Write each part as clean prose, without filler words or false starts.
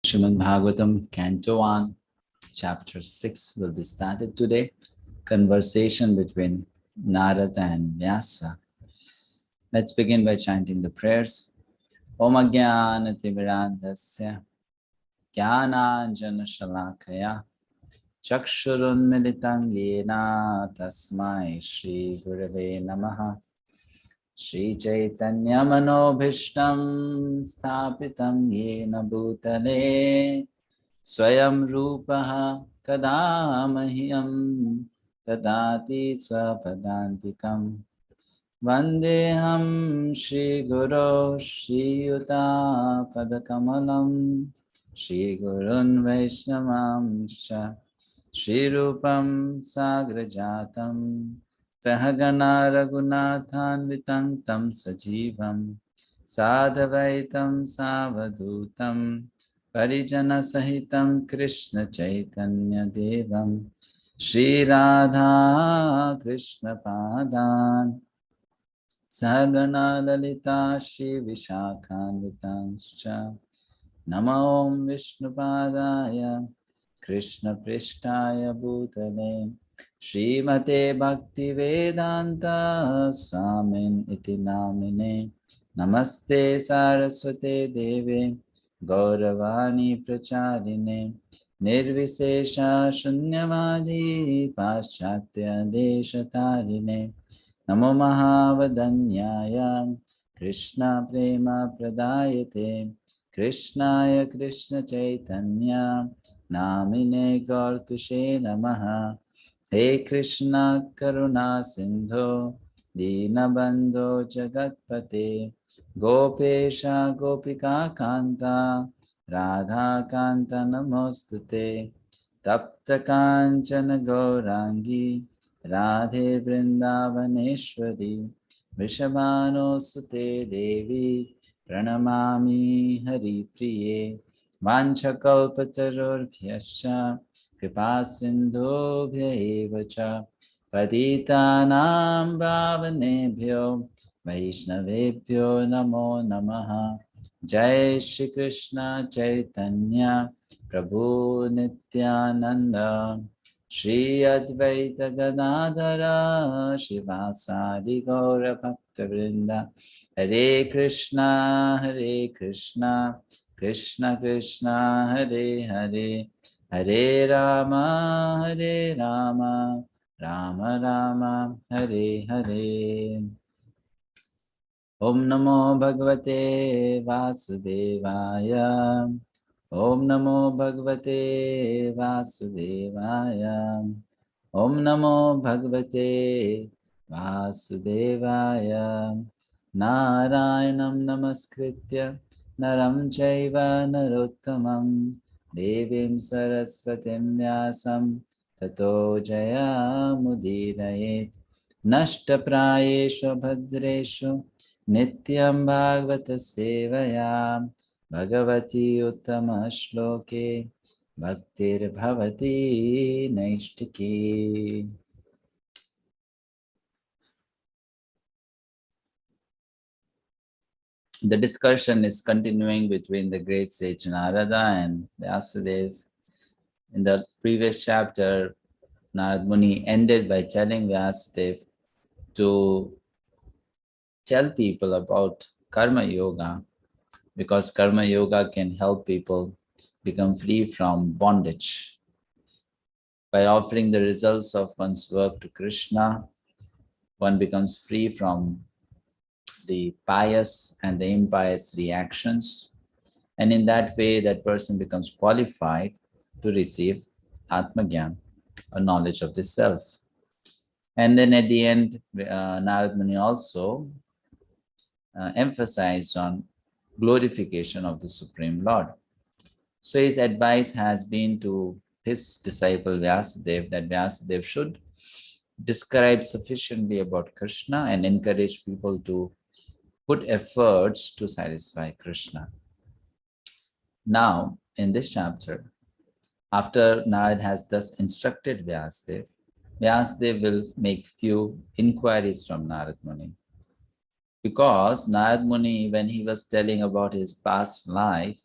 Srimad-bhagavatam, Canto 1, Chapter 6 will be started today. Conversation between Narada and Vyasa. Let's begin by chanting the prayers. Om Ajnana Timirandasya Jnananjana Shalakaya Chakshurun Militam Yena Tasmai Shri Gurave Namaha Shri Chaitanya Manobhishtam Sthapitam Yena Bhutale Swayam Rupaha Kada Mahyam Tadati Swapadantikam Vandeham Shri Guru Shri Yuta Padakamalam Shri Gurun Vaishnavamsha Shri Rupam Sagrajatam Sahagana Raghunathan Vitang Tam Sajivam Sadhavaitam Savadutam Parijana Sahitam Krishna Chaitanya Devam Shri Radha Krishna Padan Sagana Lalita Shri Vishakhanvitanscha Namo Om Vishnupadaya Krishna Prishtaya Bhutale Srimate Bhakti-vaibhava Swamin Iti Namine Namaste Saraswate Deve Gauravani Pracharine Nirvisesha Shunyavadi Paschatya Deshatarine Namo Mahavadanyaya Krishna Prema Pradayate Krishnaya Krishna Chaitanya Namine Gaurtushe Namaha He Krishna Karuna Sindho Dinabandho Jagatpate Gopesha Gopika Kanta Radha Kanta Namostute Tapta Kanchana Gaurangi Radhe Vrindavaneshwari Vishabhano Sute Devi Pranamami Hari Priye Vanchakalpatarurbhyascha Kripasindhubhya evacha Patitanam Bhavanebhyo Vaishnavebhyo Namo Namaha Jai Shri Krishna Chaitanya Prabhu Nityananda Shri Advaita Gadadhara Shivasadi Gaura Bhakta Vrinda Hare Krishna Krishna Krishna Hare Hare Hare Rama Rama Rama Hare Hare Om Namo Bhagavate Vasudevaya Om Namo Bhagavate Vasudevaya Om Namo Bhagavate Vasudevaya Narayanam Namaskritya Naram Chaiva Narottamam Devim Saraswatim Vyasam Tato Jayamudinayet Nashta Prayeshu Bhadreshu Nityam Bhagavata Sevaya Bhagavati Uttama Shloke Bhaktir Bhavati Naishtiki. The discussion is continuing between the great sage Narada and Vyasadeva. In the previous chapter, Narad Muni ended by telling Vyasadeva to tell people about Karma Yoga, because Karma Yoga can help people become free from bondage. By offering the results of one's work to Krishna, one becomes free from the pious and the impious reactions. And in that way, that person becomes qualified to receive Atma-gyan, or knowledge of the self. And then at the end, Narad Muni also emphasized on glorification of the Supreme Lord. So his advice has been to his disciple Vyasadeva that Vyasadeva should describe sufficiently about Krishna and encourage people to put efforts to satisfy Krishna. Now, in this chapter, after Narad has thus instructed Vyasadeva, Vyasadeva will make few inquiries from Narad Muni. Because Narad Muni, when he was telling about his past life,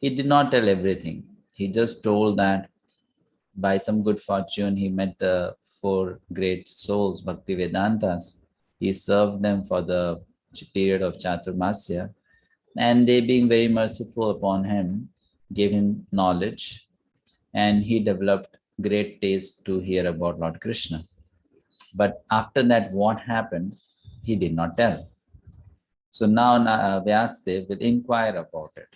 He did not tell everything. He just told that by some good fortune, he met the four great souls, Bhakti-Vedantas. He served them for the period of Chaturmasya, and they, being very merciful upon him, gave him knowledge, and he developed great taste to hear about Lord Krishna. But after that, what happened, he did not tell. So now Vyasadeva will inquire about it.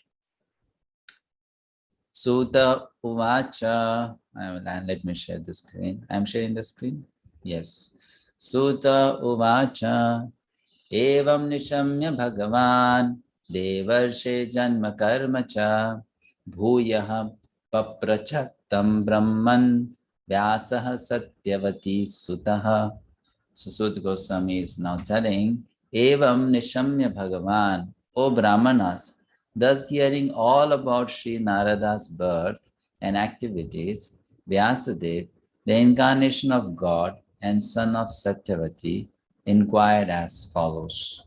Sutta Uvacha, and let me share the screen. I'm sharing the screen? Yes. Sutta Uvacha, Evam Nishamya Bhagavan, Devarshe Janma Karma Cha, Bhuyaha Paprachaktam Brahman, Vyasaha Satyavati Sutaha. So Sutta Goswami is now telling, Evam Nishamya Bhagavan, O Brahmanas, thus hearing all about Sri Narada's birth and activities, Vyasadeva, the incarnation of God and son of Satyavati, inquired as follows.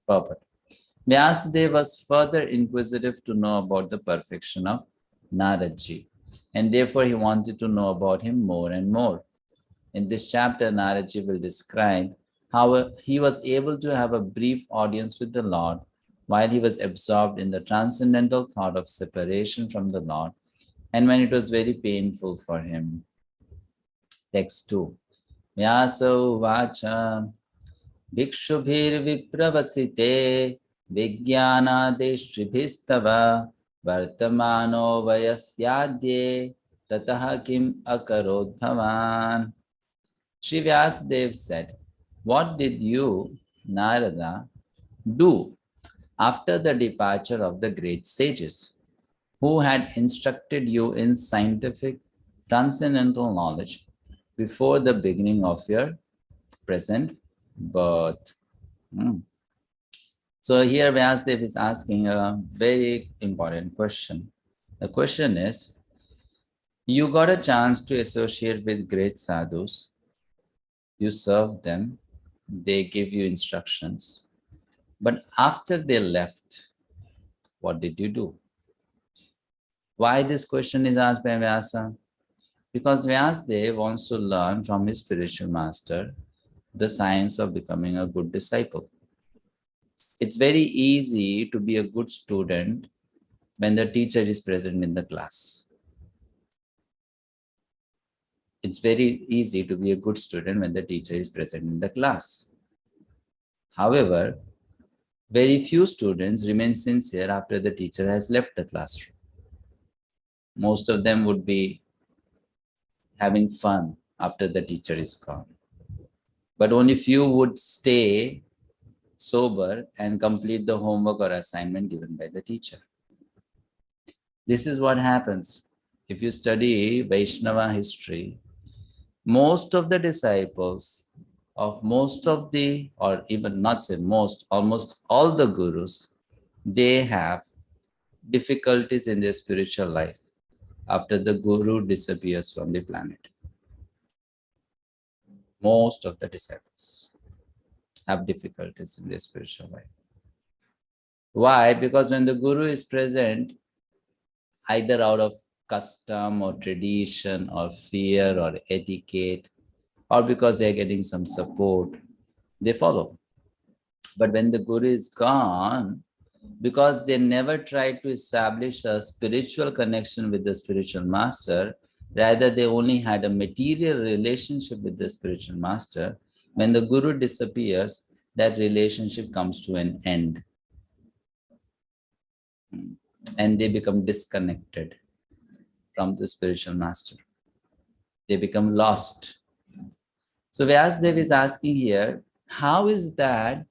Purport. Vyasadeva was further inquisitive to know about the perfection of Naradji, and therefore he wanted to know about him more and more. In this chapter, Naradji will describe how he was able to have a brief audience with the Lord while he was absorbed in the transcendental thought of separation from the Lord, and when it was very painful for him. Text 2. Vyasa uvacha bhikshubhir vipravasite vijnanadeshtribhistava vartamano vayasyadye tataha kim akarod bhavan. Sri Vyasadeva said, what did you, Narada, do after the departure of the great sages who had instructed you in scientific transcendental knowledge before the beginning of your present birth? So here Vyasadeva is asking a very important question. The question is, you got a chance to associate with great sadhus, you serve them, they give you instructions, but after they left, what did you do? Why this question is asked by Vyasa? Because Vyasadeva wants to learn from his spiritual master the science of becoming a good disciple. It's very easy to be a good student when the teacher is present in the class. It's very easy to be a good student when the teacher is present in the class. However, very few students remain sincere after the teacher has left the classroom. Most of them would be having fun after the teacher is gone. But only few would stay sober and complete the homework or assignment given by the teacher. This is what happens. If you study Vaishnava history, most of the disciples of most of the, or even not say most, almost all the gurus, they have difficulties in their spiritual life after the guru disappears from the planet. Most of the disciples have difficulties in their spiritual life. Why? Because when the guru is present, either out of custom or tradition or fear or etiquette, or because they're getting some support, they follow. But when the guru is gone, because they never tried to establish a spiritual connection with the spiritual master, rather they only had a material relationship with the spiritual master, when the guru disappears, that relationship comes to an end. And they become disconnected from the spiritual master. They become lost. So Vyasadeva is asking here, how is that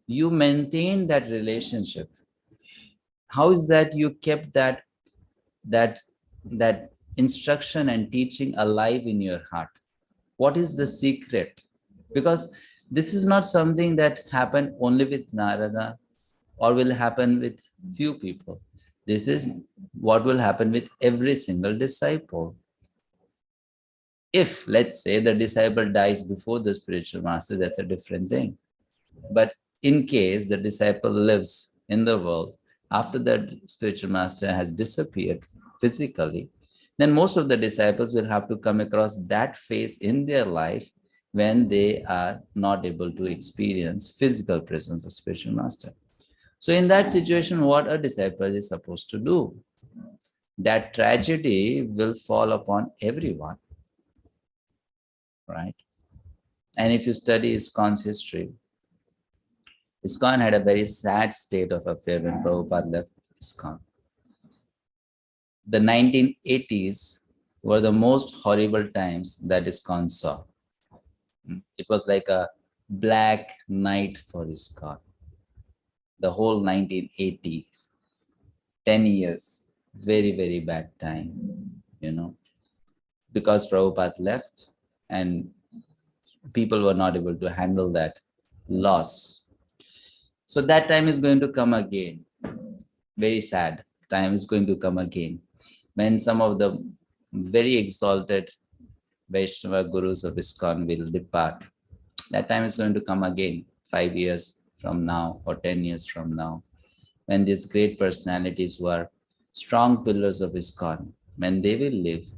you maintain that relationship? How is that you kept that instruction and teaching alive in your heart? What is the secret? Because this is not something that happened only with Narada or will happen with few people. This is what will happen with every single disciple. If, let's say, the disciple dies before the spiritual master, that's a different thing. But in case the disciple lives in the world after the spiritual master has disappeared physically, then most of the disciples will have to come across that phase in their life when they are not able to experience physical presence of spiritual master. So in that situation, what a disciple is supposed to do? That tragedy will fall upon everyone, right? And if you study ISKCON's history, ISKCON had a very sad state of affair when Prabhupada left ISKCON. The 1980s were the most horrible times that ISKCON saw. It was like a black night for ISKCON. The whole 1980s, 10 years, very, very bad time, because Prabhupada left and people were not able to handle that loss. So that time is going to come again. Very sad time is going to come again, when some of the very exalted Vaishnava gurus of ISKCON will depart. That time is going to come again, 5 years from now or 10 years from now, when these great personalities who are strong pillars of ISKCON, when they will live,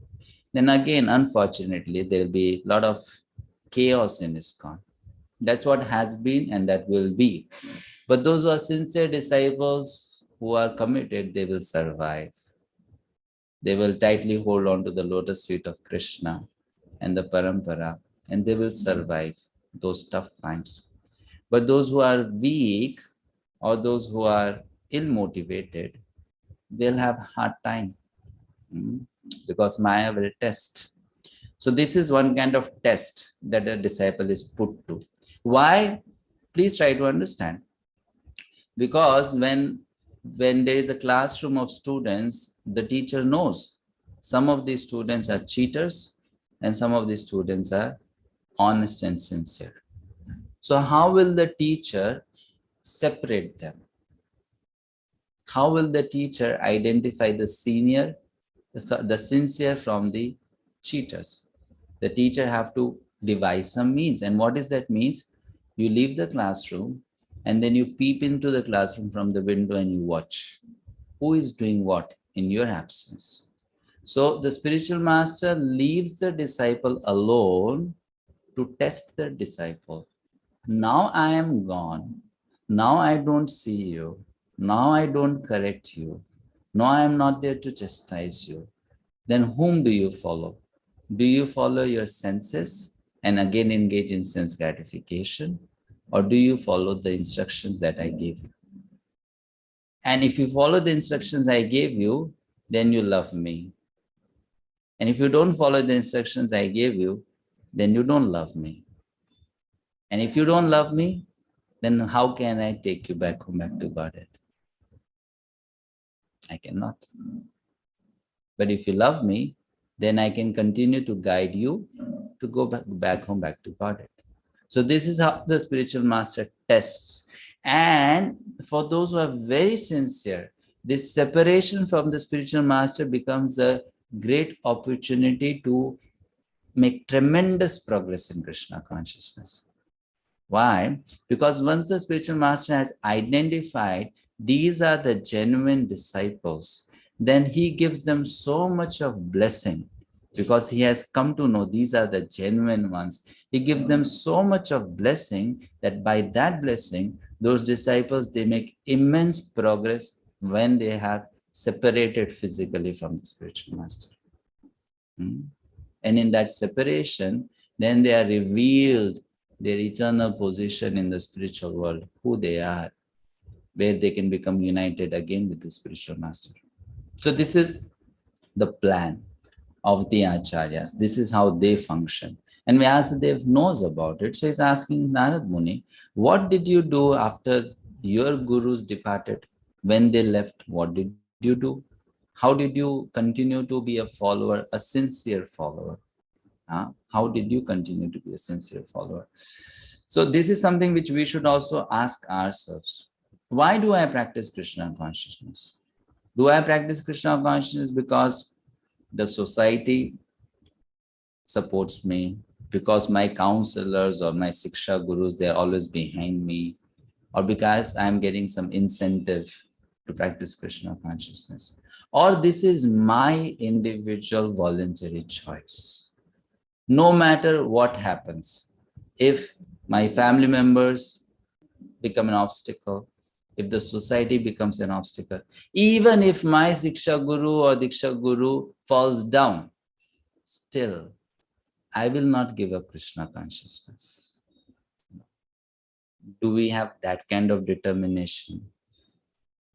then again, unfortunately, there will be a lot of chaos in ISKCON. That's what has been and that will be. But those who are sincere disciples, who are committed, they will survive. They will tightly hold on to the lotus feet of Krishna and the parampara, and they will survive those tough times. But those who are weak or those who are ill-motivated, they'll have a hard time because Maya will test. So this is one kind of test that a disciple is put to. Why? Please try to understand. Because when there is a classroom of students, the teacher knows some of these students are cheaters and some of these students are honest and sincere. So how will the teacher separate them? How will the teacher identify the sincere from the cheaters? The teacher have to devise some means. And what is that means? You leave the classroom and then you peep into the classroom from the window and you watch who is doing what in your absence. So the spiritual master leaves the disciple alone to test the disciple. Now I am gone. Now I don't see you. Now I don't correct you. Now I am not there to chastise you. Then whom do you follow? Do you follow your senses and again engage in sense gratification? Or do you follow the instructions that I gave you? And if you follow the instructions I gave you, then you love me. And if you don't follow the instructions I gave you, then you don't love me. And if you don't love me, then how can I take you back home, back to Godhead? I cannot. But if you love me, then I can continue to guide you to go back home, back to Godhead. So this is how the spiritual master tests. And for those who are very sincere, this separation from the spiritual master becomes a great opportunity to make tremendous progress in Krishna consciousness. Why? Because once the spiritual master has identified these are the genuine disciples, then he gives them so much of blessing. Because he has come to know these are the genuine ones. He gives them so much of blessing that by that blessing, those disciples, they make immense progress when they have separated physically from the spiritual master. And in that separation, then they are revealed their eternal position in the spiritual world, who they are, where they can become united again with the spiritual master. So this is the plan of the acharyas. This is how they function. And Vyasadeva knows about it. So he's asking Narad Muni, what did you do after your gurus departed? When they left, what did you do? How did you continue to be a follower, a sincere follower? How did you continue to be a sincere follower? So this is something which we should also ask ourselves. Why do I practice Krishna consciousness? Do I practice Krishna consciousness because the society supports me, because my counselors or my Siksha gurus, they're always behind me, or because I'm getting some incentive to practice Krishna consciousness, or this is my individual voluntary choice. No matter what happens, if my family members become an obstacle, if the society becomes an obstacle, even if my Siksha Guru or Diksha Guru falls down, still I will not give up Krishna consciousness. Do we have that kind of determination?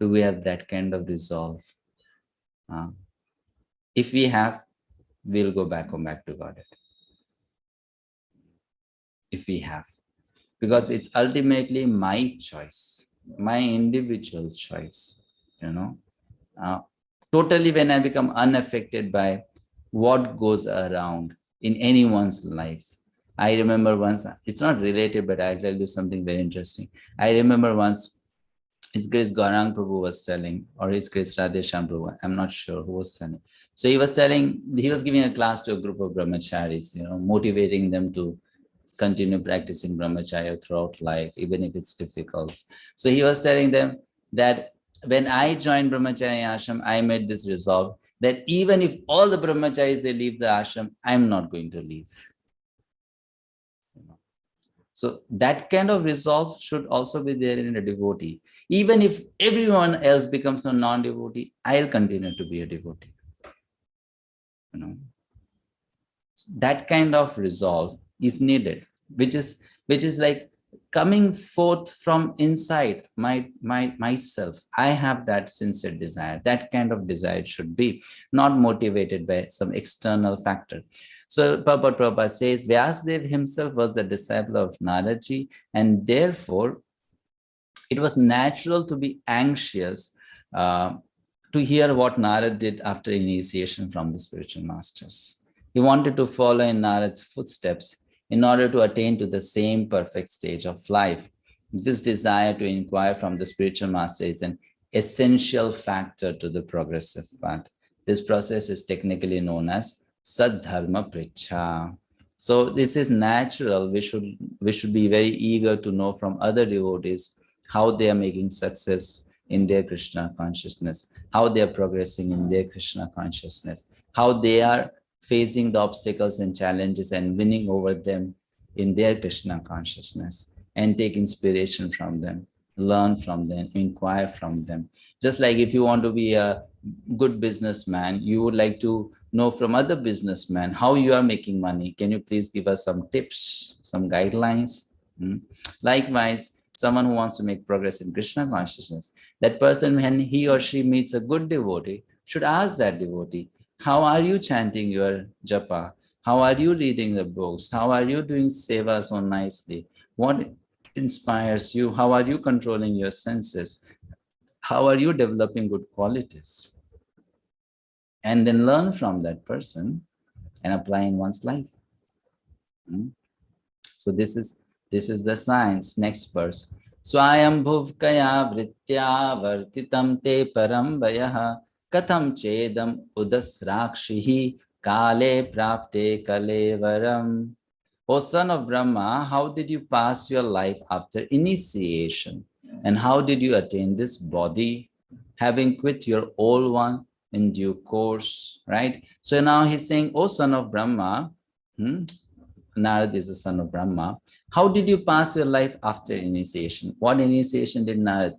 Do we have that kind of resolve? If we have, we'll go back to Godhead. If we have, because it's ultimately my choice, my individual choice, totally when I become unaffected by what goes around in anyone's lives. I remember once, it's not related, but I'll tell you something very interesting. I remember once His Grace Gaurang Prabhu was telling, or His Grace Radheshyam Prabhu, I'm not sure who was telling. So he was giving a class to a group of brahmacharis, motivating them to continue practicing brahmacharya throughout life, even if it's difficult. So he was telling them that when I joined brahmacharya ashram, I made this resolve that even if all the brahmacharis, they leave the ashram, I'm not going to leave. So that kind of resolve should also be there in a devotee. Even if everyone else becomes a non-devotee, I'll continue to be a devotee. That kind of resolve is needed, which is like coming forth from inside myself. I have that sincere desire. That kind of desire should be not motivated by some external factor. So Prabhupada says Vyasadeva himself was the disciple of Naraji, and therefore it was natural to be anxious to hear what Narad did after initiation from the spiritual masters. He wanted to follow in Narad's footsteps in order to attain to the same perfect stage of life. This desire to inquire from the spiritual master is an essential factor to the progressive path. This process is technically known as Sadharma Pricha. So this is natural. We should be very eager to know from other devotees how they are making success in their Krishna consciousness, how they are progressing in their Krishna consciousness, how they are facing the obstacles and challenges and winning over them in their Krishna consciousness, and take inspiration from them, learn from them, inquire from them. Just like if you want to be a good businessman, you would like to know from other businessmen how you are making money. Can you please give us some tips, some guidelines? Likewise, someone who wants to make progress in Krishna consciousness, that person, when he or she meets a good devotee, should ask that devotee, how are you chanting your japa? How are you reading the books? How are you doing seva so nicely? What inspires you? How are you controlling your senses? How are you developing good qualities? And then learn from that person and apply in one's life. So this is the science. Next verse. Swayam bhuvkaya vritya vartitam te param vayaha katham chedam udasrakshihi kale prapte kalevaram. O son of Brahma, how did you pass your life after initiation? And how did you attain this body, having quit your old one in due course, right? So now he's saying, O son of Brahma, Narad is the son of Brahma. How did you pass your life after initiation? What initiation did Narad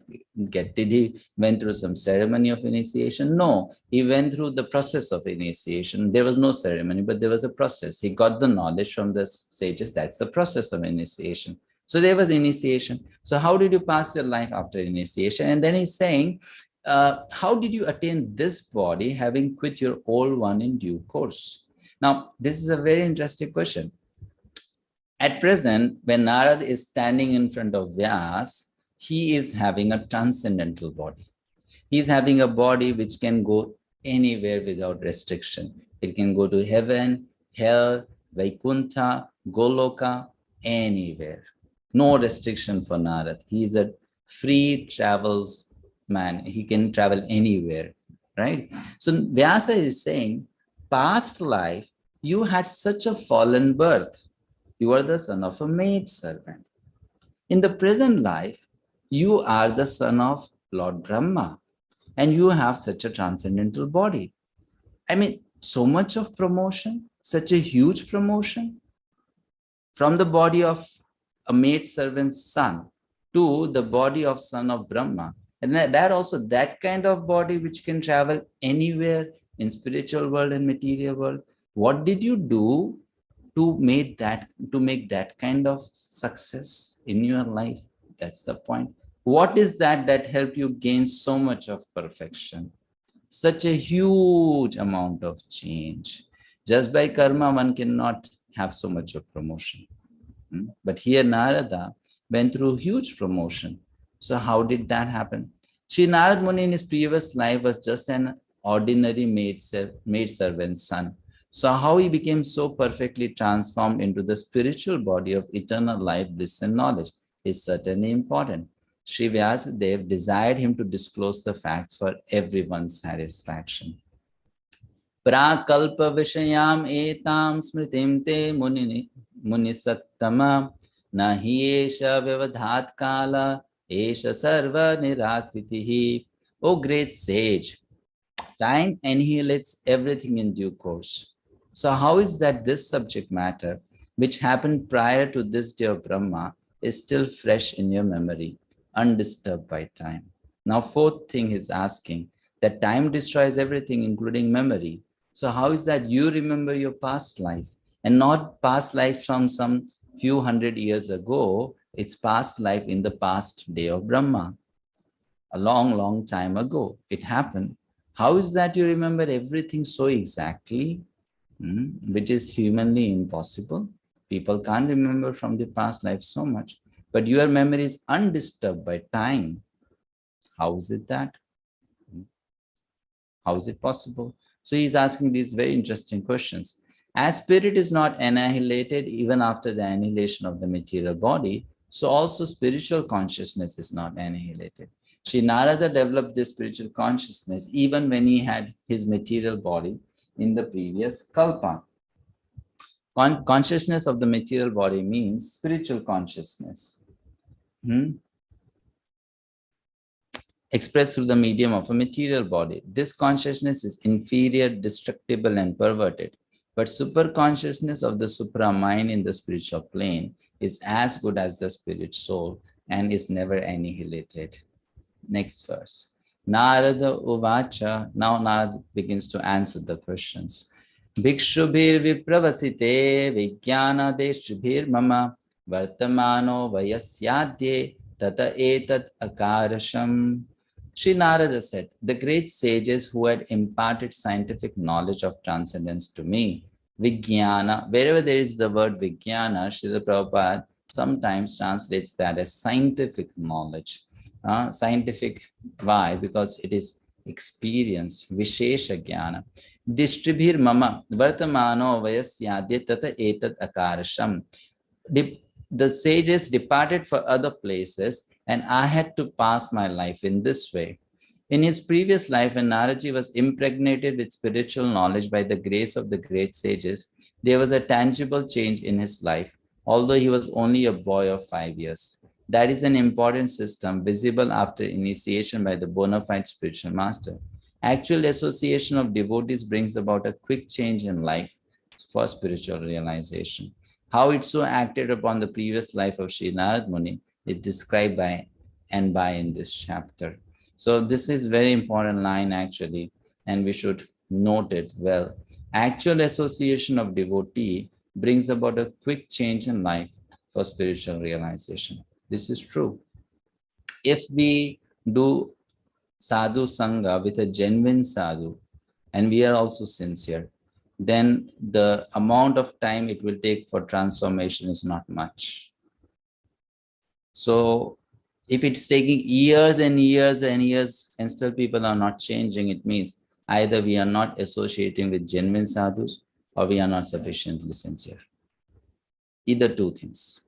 get? Did he went through some ceremony of initiation? No, he went through the process of initiation. There was no ceremony, but there was a process. He got the knowledge from the sages. That's the process of initiation. So there was initiation. So how did you pass your life after initiation? And then he's saying, how did you attain this body, having quit your old one in due course? Now, this is a very interesting question. At present, when Narad is standing in front of Vyas, he is having a transcendental body. He is having a body which can go anywhere without restriction. It can go to heaven, hell, Vaikuntha, Goloka, anywhere. No restriction for Narad. He is a free travels man. He can travel anywhere, right? So Vyasa is saying, past life, you had such a fallen birth. You are the son of a maid servant. In the present life, you are the son of Lord Brahma. and you have such a transcendental body. I mean, so much of promotion, such a huge promotion from the body of a maid servant's son to the body of son of Brahma. And that also, that kind of body which can travel anywhere in spiritual world and material world. What did you do to make that kind of success in your life? That's the point. What is that helped you gain so much of perfection? Such a huge amount of change. Just by karma, one cannot have so much of promotion. But here Narada went through huge promotion. So how did that happen? Sri Narad Muni in his previous life was just an ordinary maid servant's son. So how he became so perfectly transformed into the spiritual body of eternal life, bliss and knowledge is certainly important. Sri Vyasadeva desired him to disclose the facts for everyone's satisfaction. Prakalpa vishayam etam smritim te munisattama nahi esha vyavadhat kala esha sarva nirakritihi. O great sage, time annihilates everything in due course. So how is that this subject matter, which happened prior to this day of Brahma, is still fresh in your memory, undisturbed by time? Now, fourth thing is asking that time destroys everything, including memory. So how is that you remember your past life, and not past life from some few hundred years ago? It's past life in the past day of Brahma. A long, long time ago, it happened. How is that you remember everything so exactly, which is humanly impossible? People can't remember from the past life so much, but your memory is undisturbed by time. How is it that? How is it possible? So he's asking these very interesting questions. As spirit is not annihilated even after the annihilation of the material body, so also spiritual consciousness is not annihilated. Sri Narada developed this spiritual consciousness even when he had his material body in the previous kalpa. Consciousness of the material body means spiritual consciousness. Expressed through the medium of a material body. This consciousness is inferior, destructible, and perverted. But super consciousness of the supra mind in the spiritual plane is as good as the spirit soul and is never annihilated. Next verse. Narada Uvacha. Now Narada begins to answer the questions. Bhikshubhir vipravasite vijnana deshubhir mama vartamano vayasyadye tata etat akarasham. Sri Narada said, the great sages who had imparted scientific knowledge of transcendence to me, Vijnana, wherever there is the word Vijnana, Srila Prabhupada sometimes translates that as scientific knowledge. Scientific, why? Because it is experience, Vishesha Jnana. Distribhir mama, Vartamano vayasyadya tata etat akarasham. The sages departed for other places, and I had to pass my life in this way. In his previous life, when Naraji was impregnated with spiritual knowledge by the grace of the great sages, there was a tangible change in his life, although he was only a boy of 5 years. That is an important system visible after initiation by the bona fide spiritual master. Actual association of devotees brings about a quick change in life for spiritual realization. How it so acted upon the previous life of Sri Narad Muni is described by in this chapter. So this is very important line actually, and we should note it well. Actual association of devotee brings about a quick change in life for spiritual realization. This is true. If we do sadhu sangha with a genuine sadhu, and we are also sincere, then the amount of time it will take for transformation is not much. So if it's taking years and years and years and still people are not changing, it means either we are not associating with genuine sadhus or we are not sufficiently sincere. Either two things.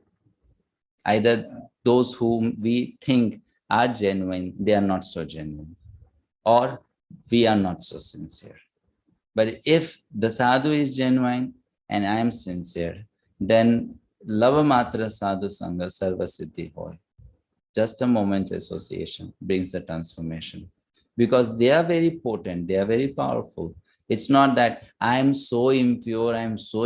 Either those whom we think are genuine, they are not so genuine, or we are not so sincere. But if the sadhu is genuine and I am sincere, then lava matra sadhu sangha sarva siddhi hoy. Just a moment's association brings the transformation. because they are very potent, they are very powerful. It's not that I'm so impure, so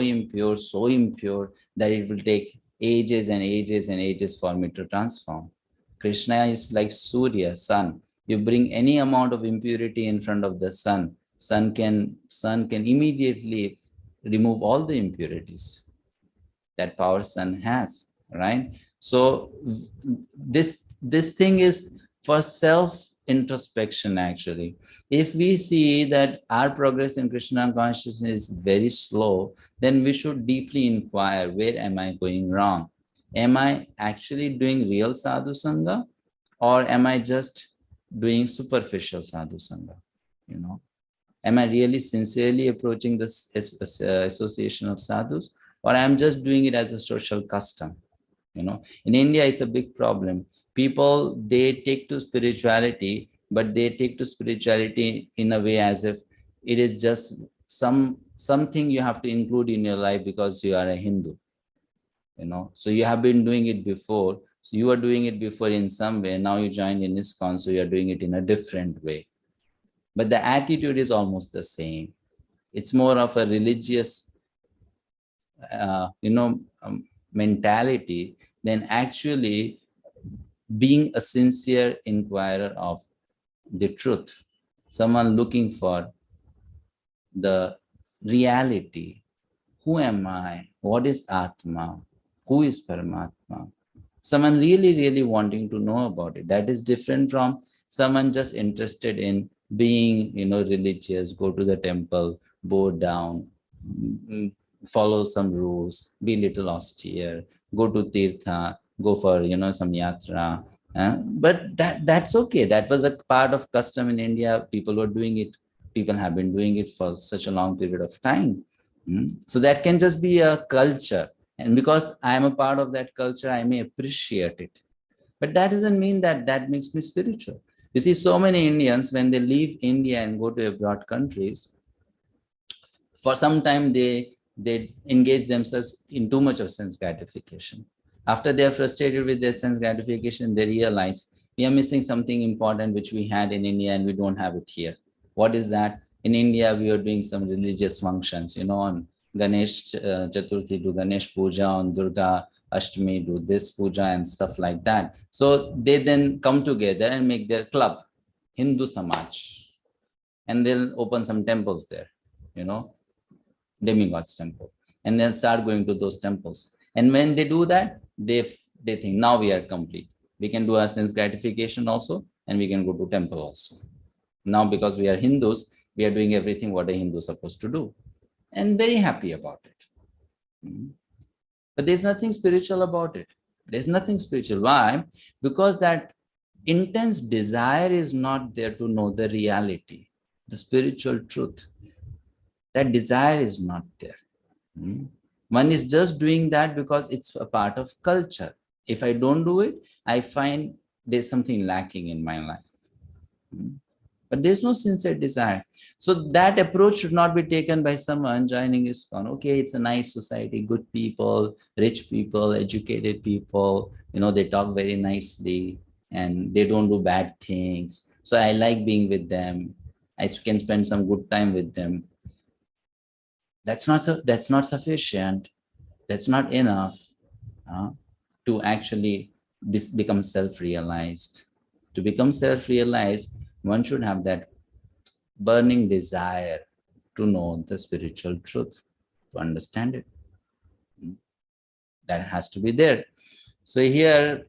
impure that it will take ages and ages and ages for me to transform. Krishna is like Surya, sun. You bring any amount of impurity in front of the sun, sun can immediately remove all the impurities. That power sun has, right? So this thing is for self introspection. Actually, if we see that our progress in Krishna consciousness is very slow, then we should deeply inquire, where am I going wrong? Am I actually doing real sadhu sangha, or am I just doing superficial sadhu sangha? You know, am I really sincerely approaching this association of sadhus, or I'm just doing it as a social custom? In India, it's a big problem. People, they take to spirituality, but they take to spirituality in a way as if it is just something you have to include in your life because you are a Hindu. So you have been doing it before. So you are doing it before in some way. Now you joined in ISKCON, so you are doing it in a different way. But the attitude is almost the same. It's more of a religious, mentality than actually being a sincere inquirer of the truth. Someone looking for the reality. Who am I? What is Atma? Who is Paramatma? Someone really, really wanting to know about it. That is different from someone just interested in being, religious, go to the temple, bow down, follow some rules, be little austere, go to tirtha, go for, some yatra. But that's okay. That was a part of custom in India. People were doing it. People have been doing it for such a long period of time. So that can just be a culture. And because I am a part of that culture, I may appreciate it. But that doesn't mean that that makes me spiritual. You see, so many Indians, when they leave India and go to abroad countries, for some time they engage themselves in too much of sense gratification. After they are frustrated with their sense gratification, they realize we are missing something important which we had in India and we don't have it here. What is that? In India, we are doing some religious functions, on Ganesh Chaturthi, do Ganesh Puja, on Durga Ashtami, do this puja and stuff like that. So they then come together and make their club, Hindu Samaj, and they'll open some temples there, demigods temple, and then start going to those temples. And when they do that, they think, now we are complete. We can do our sense gratification also, and we can go to temple also. Now, because we are Hindus, we are doing everything what a Hindu is supposed to do, and very happy about it. But there's nothing spiritual about it. There's nothing spiritual. Why? Because that intense desire is not there to know the reality, the spiritual truth. That desire is not there. One is just doing that because it's a part of culture. If I don't do it, I find there's something lacking in my life. But there's no sincere desire. So that approach should not be taken by someone joining ISKCON. Okay, it's a nice society, good people, rich people, educated people, they talk very nicely and they don't do bad things. So I like being with them. I can spend some good time with them. That's not sufficient. That's not enough to actually become self-realized. To become self-realized, one should have that burning desire to know the spiritual truth, to understand it. That has to be there. So here,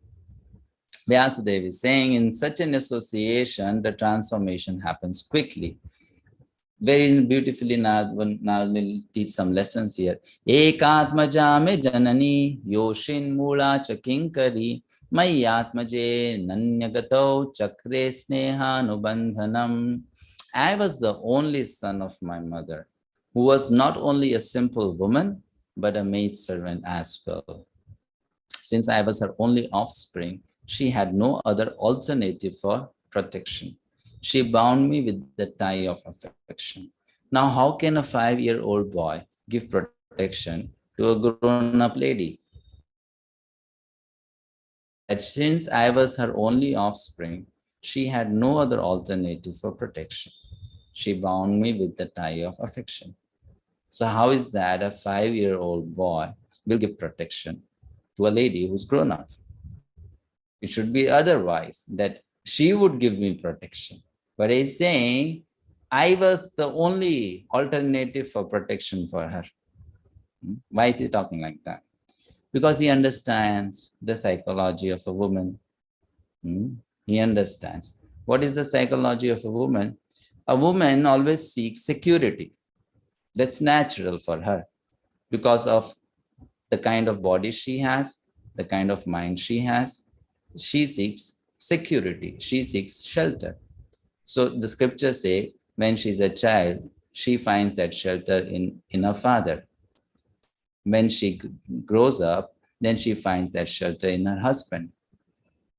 Vyasadeva is saying, in such an association, the transformation happens quickly. Very beautifully, Narad will teach some lessons here. Ekatmajame janani yoshin mula chakinkari mayatmaje nanyagato chakre sneha nubandhanam. I was the only son of my mother, who was not only a simple woman, but a maidservant as well. Since I was her only offspring, she had no other alternative for protection. She bound me with the tie of affection. Now, how can a 5-year-old boy give protection to a grown-up lady? That since I was her only offspring, she had no other alternative for protection. She bound me with the tie of affection. So how is that a 5-year-old boy will give protection to a lady who's grown up? It should be otherwise, that she would give me protection. But he's saying, I was the only alternative for protection for her. Why is he talking like that? Because he understands the psychology of a woman. He understands. What is the psychology of a woman? A woman always seeks security. That's natural for her because of the kind of body she has, the kind of mind she has. She seeks security. She seeks shelter. So the scriptures say when she's a child, she finds that shelter in her father. When she grows up, then she finds that shelter in her husband.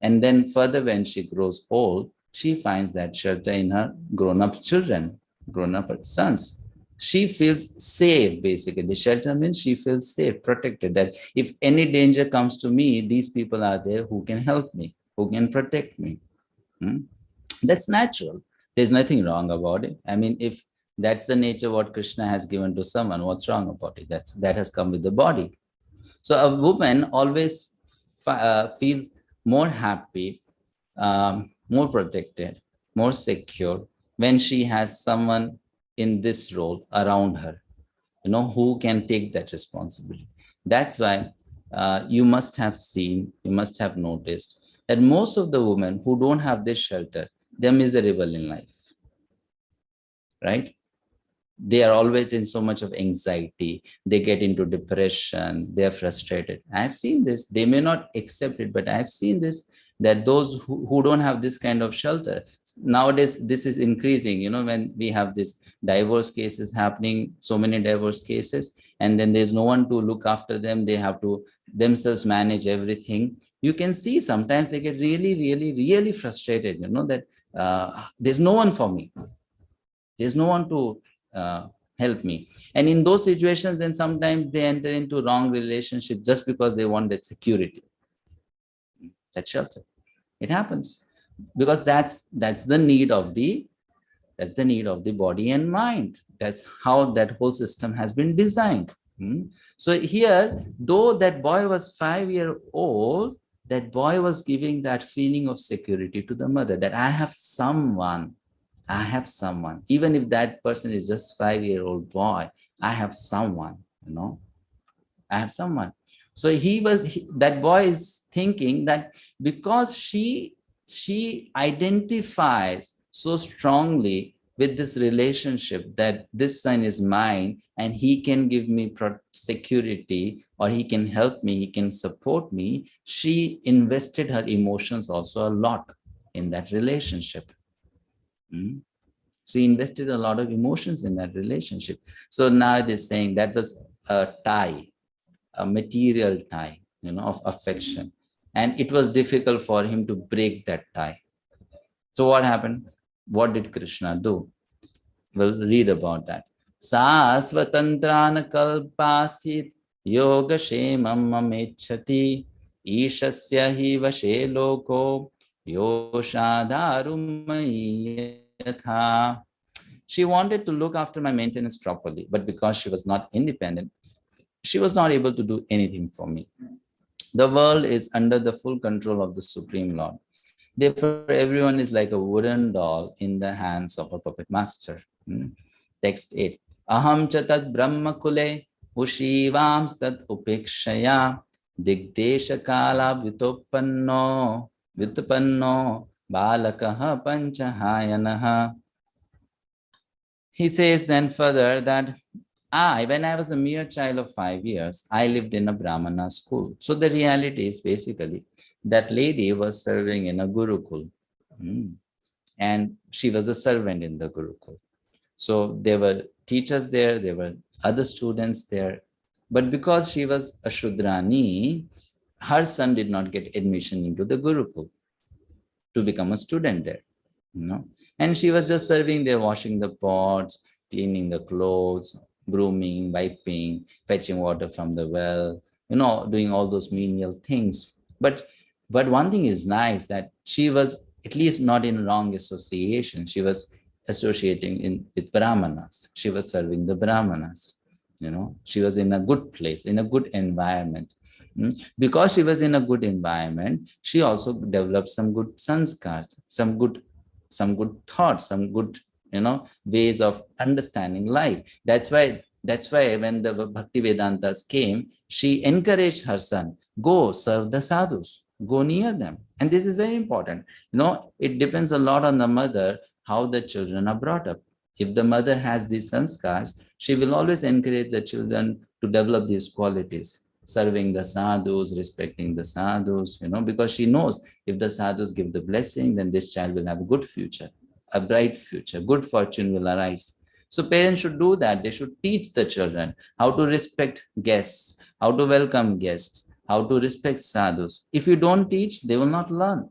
And then further, when she grows old, she finds that shelter in her grown-up children, grown-up sons. She feels safe, basically. The shelter means she feels safe, protected, that if any danger comes to me, these people are there who can help me, who can protect me. That's natural. There's nothing wrong about it. I mean, if that's the nature what Krishna has given to someone, what's wrong about it? That has come with the body. So a woman always feels more happy, more protected, more secure when she has someone in this role around her, who can take that responsibility. That's why you must have seen, you must have noticed that most of the women who don't have this shelter, they're miserable in life, right? They are always in so much of anxiety. They get into depression. They are frustrated. I've seen this. They may not accept it, but I've seen this, that those who don't have this kind of shelter, nowadays, this is increasing, when we have this divorce cases happening, so many divorce cases, and then there's no one to look after them. They have to themselves manage everything. You can see sometimes they get really, really, really frustrated, that there's no one for me. There's no one to help me. And in those situations, then sometimes they enter into wrong relationship just because they want that security, that shelter. It happens because that's the need of the body and mind. That's how that whole system has been designed. So here, though that boy was 5-year-old, that boy was giving that feeling of security to the mother, that I have someone. Even if that person is just 5-year-old boy, I have someone, I have someone. So that boy is thinking that because she identifies so strongly with this relationship, that this son is mine and he can give me security, or he can help me, he can support me, she invested her emotions also a lot in that relationship. She invested a lot of emotions in that relationship. So now they're saying that was a tie, a material tie, of affection. And it was difficult for him to break that tie. So what happened? What did Krishna do? We'll read about that. Sa svatantrana kalpasit yoga shemam mamechati ishasya hi vashe loko yoshadharum yatha. She wanted to look after my maintenance properly, but because she was not independent, she was not able to do anything for me. The world is under the full control of the Supreme Lord. Therefore, everyone is like a wooden doll in the hands of a puppet master. Text 8. Aham chatat brahma kule ushivam stat upekshaya digdesha kala vitupanno balakaha panchahayanaha. He says then further that when I was a mere child of 5 years, I lived in a Brahmana school. So the reality is basically that lady was serving in a Gurukul. And she was a servant in the Gurukul. So there were teachers there, there were other students there. But because she was a Shudrani, her son did not get admission into the Gurukul to become a student there. And she was just serving there, washing the pots, cleaning the clothes, brooming, wiping, fetching water from the well, doing all those menial things. But one thing is nice, that she was at least not in wrong association. She was associating with Brahmanas. She was serving the Brahmanas. She was in a good place, in a good environment. Because she was in a good environment, she also developed some good sanskars, some good thoughts, some good ways of understanding life. That's why when the Bhakti Vedantas came, she encouraged her son, go serve the sadhus, go near them. And this is very important. It depends a lot on the mother, how the children are brought up. If the mother has these sanskars, she will always encourage the children to develop these qualities, serving the sadhus, respecting the sadhus, because she knows if the sadhus give the blessing, then this child will have a good future, a bright future, good fortune will arise. So parents should do that. They should teach the children how to respect guests, how to welcome guests, how to respect sadhus. If you don't teach, they will not learn.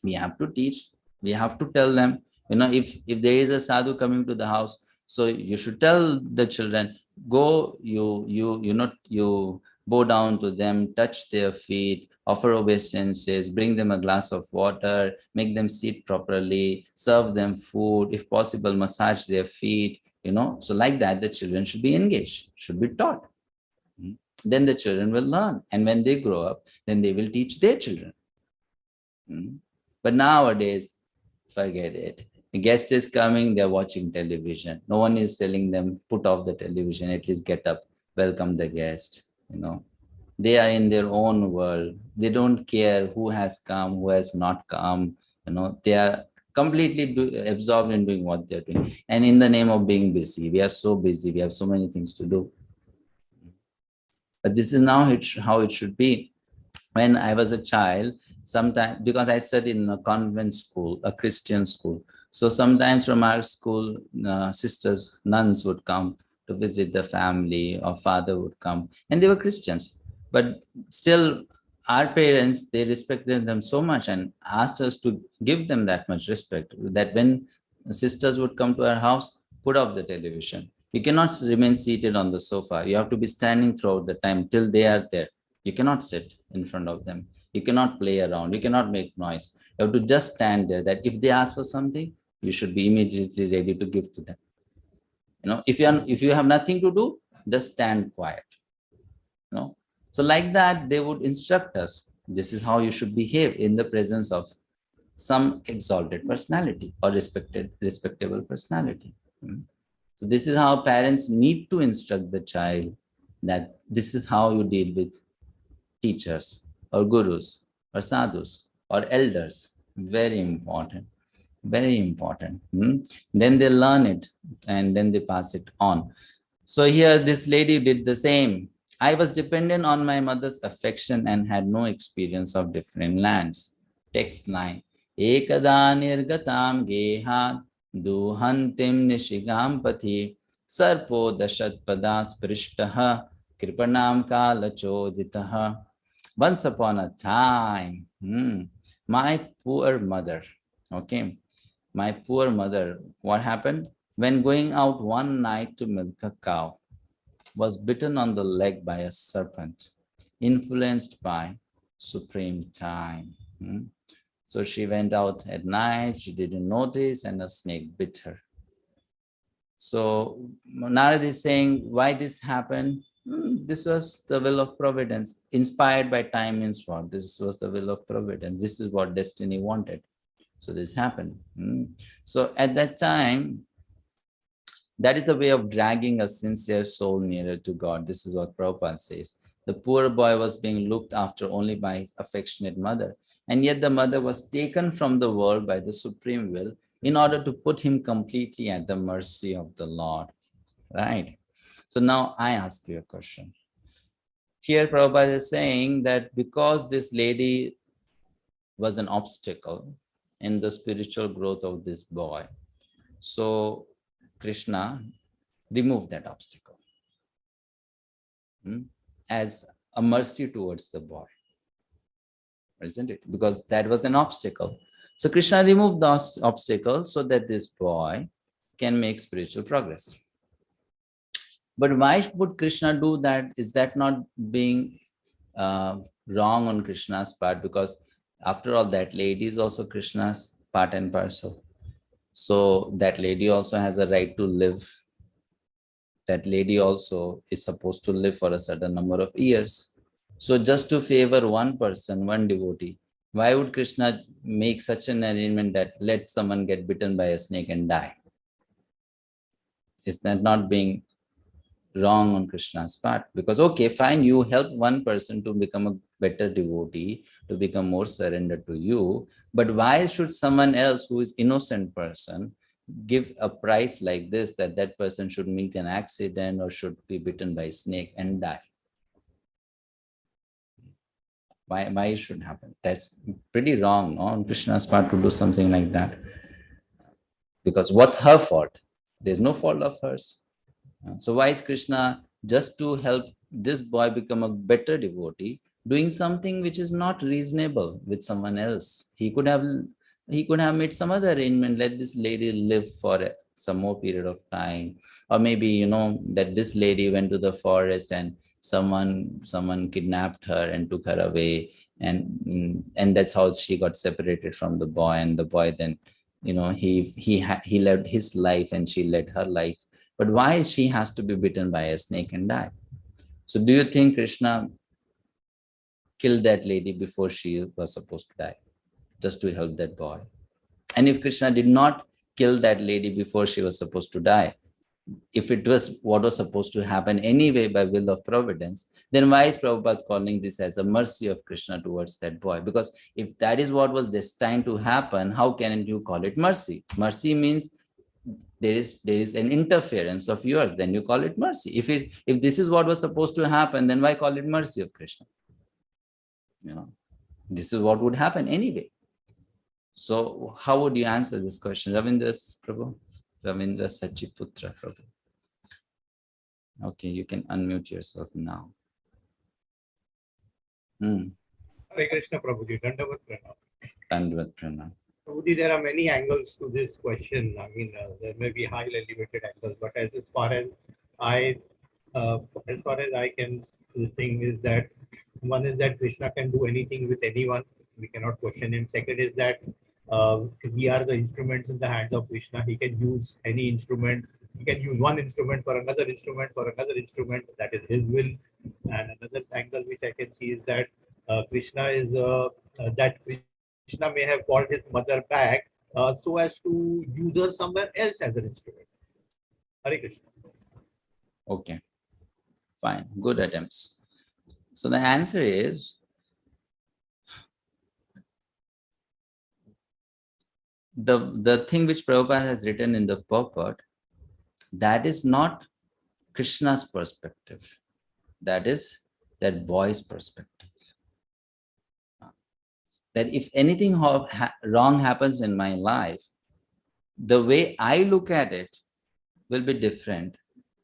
We have to teach. We have to tell them, if there is a sadhu coming to the house, so you should tell the children, go, you bow down to them, touch their feet, offer obeisances, bring them a glass of water, make them sit properly, serve them food, if possible, massage their feet, So like that, the children should be engaged, should be taught. Then the children will learn. And when they grow up, then they will teach their children. But nowadays, forget it. A guest is coming, they're watching television. No one is telling them, put off the television, at least get up, welcome the guest. They are in their own world. They don't care who has come, who has not come. They are completely absorbed in doing what they're doing. And in the name of being busy, we are so busy. We have so many things to do. But this is now how it should be. When I was a child, sometimes, because I studied in a convent school, a Christian school, so sometimes from our school, sisters, nuns would come to visit the family, or father would come, and they were Christians. But still, our parents, they respected them so much and asked us to give them that much respect, that when sisters would come to our house, put off the television. You cannot remain seated on the sofa. You have to be standing throughout the time till they are there. You cannot sit in front of them. You cannot play around. You cannot make noise. You have to just stand there, that if they ask for something, you should be immediately ready to give to them. If you have nothing to do, just stand quiet. So like that, they would instruct us. This is how you should behave in the presence of some exalted personality or respectable personality. So this is how parents need to instruct the child, that this is how you deal with teachers or gurus or sadhus or elders. Very important. Very important. Then they learn it and then they pass it on. So here this lady did the same. I was dependent on my mother's affection and had no experience of different lands. Text line. Ekada nirgatam gehat duhantim nishigam pathi sarpo dashat padas prishtaha kripanam kala choditaha. Once upon a time, my poor mother, my poor mother, what happened? When going out one night to milk a cow, was bitten on the leg by a serpent, influenced by supreme time. So she went out at night, she didn't notice, and a snake bit her. So Narad is saying, why this happened? This was the will of providence, inspired by time means what? This was the will of providence. This is what destiny wanted. So this happened. So at that time, that is the way of dragging a sincere soul nearer to God. This is what Prabhupada says. The poor boy was being looked after only by his affectionate mother, and yet the mother was taken from the world by the supreme will in order to put him completely at the mercy of the Lord. Right? So now I ask you a question. Here Prabhupada is saying that because this lady was an obstacle in the spiritual growth of this boy, so Krishna removed that obstacle as a mercy towards the boy, isn't it? Because that was an obstacle. So Krishna removed the obstacle so that this boy can make spiritual progress. But why would Krishna do that? Is that not being wrong on Krishna's part? Because After all, that lady is also Krishna's part and parcel. So that lady also has a right to live. That lady also is supposed to live for a certain number of years. So just to favor one person, one devotee, why would Krishna make such an arrangement that let someone get bitten by a snake and die? Is that not being wrong on Krishna's part? Because, okay, fine, you help one person to become a better devotee, to become more surrendered to you, but why should someone else who is innocent person give a price like this, that that person should meet an accident or should be bitten by a snake and die? Why it should happen? That's pretty wrong, no, on Krishna's part to do something like that. Because what's her fault? There's no fault of hers. So why is Krishna, just to help this boy become a better devotee, doing something which is not reasonable with someone else? He could have made some other arrangement, let this lady live for some more period of time, or maybe that this lady went to the forest and someone kidnapped her and took her away, and that's how she got separated from the boy, and the boy then he led his life and she led her life. But why she has to be bitten by a snake and die? So do you think Krishna killed that lady before she was supposed to die, just to help that boy? And if Krishna did not kill that lady before she was supposed to die, if it was what was supposed to happen anyway by will of providence, then why is Prabhupada calling this as a mercy of Krishna towards that boy? Because if that is what was destined to happen, how can you call it mercy? Mercy means there is an interference of yours, then you call it mercy. If this is what was supposed to happen, then why call it mercy of Krishna? This is what would happen anyway. So how would you answer this question? Ravindra Sachiputra Prabhu. Okay, you can unmute yourself now. Hare Krishna Prabhuji, Dandavat Pranam. Dandavat Pranam. Prabhuji, there are many angles to this question. I mean, there may be high and limited angles, but as far as I can, this thing is that one is that Krishna can do anything with anyone. We cannot question him. Second is that we are the instruments in the hands of Krishna. He can use any instrument. He can use one instrument for another instrument for another instrument. That is his will. And another angle which I can see is that Krishna is that Krishna may have called his mother back so as to use her somewhere else as an instrument. Hare Krishna. Okay, fine, good attempts. So the answer is, the thing which Prabhupada has written in the purport, that is not Krishna's perspective. That is that boy's perspective. That if anything wrong happens in my life, the way I look at it will be different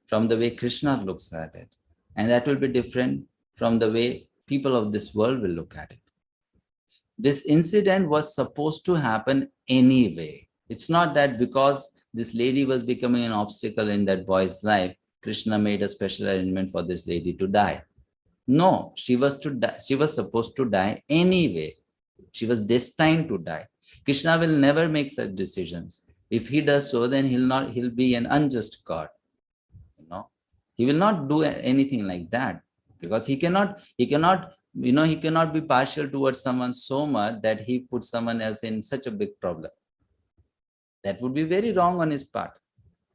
from the way Krishna looks at it. And that will be different from the way people of this world will look at it. This incident was supposed to happen anyway. It's not that because this lady was becoming an obstacle in that boy's life, Krishna made a special arrangement for this lady to die. No, she was supposed to die anyway. She was destined to die. Krishna will never make such decisions. If he does so, then he'll be an unjust God. He will not do anything like that, because he cannot be partial towards someone so much that he puts someone else in such a big problem. That would be very wrong on his part,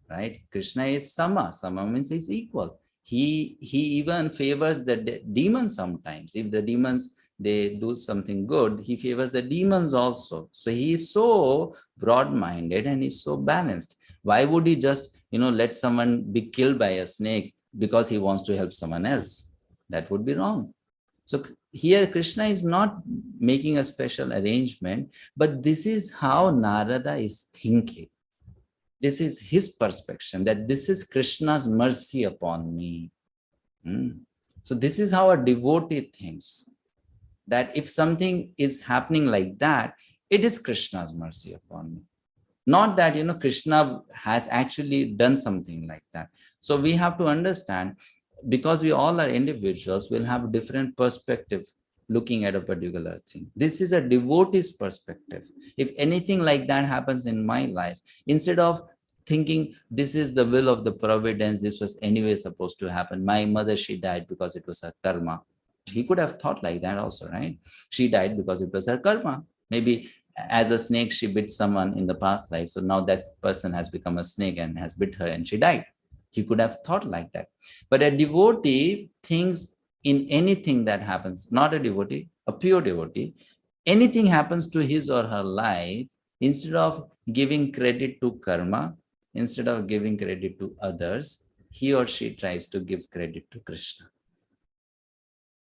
right? Krishna is sama. Sama means he's equal. He even favors the demons sometimes. If the demons, they do something good, he favors the demons also. So he is so broad-minded and he's so balanced. Why would he just let someone be killed by a snake because he wants to help someone else? That would be wrong. So here Krishna is not making a special arrangement, but this is how Narada is thinking. This is his perspective, that this is Krishna's mercy upon me. So this is how a devotee thinks, that if something is happening like that, it is Krishna's mercy upon me. Not that, Krishna has actually done something like that. So we have to understand, because we all are individuals, we'll have different perspective looking at a particular thing. This is a devotee's perspective. If anything like that happens in my life, instead of thinking this is the will of the providence, this was anyway supposed to happen. My mother, she died because it was her karma. He could have thought like that also, right? She died because it was her karma. Maybe as a snake, she bit someone in the past life. So now that person has become a snake and has bit her and she died. He could have thought like that. But a devotee thinks in anything that happens, not a devotee, a pure devotee, anything happens to his or her life, instead of giving credit to karma, instead of giving credit to others, he or she tries to give credit to Krishna.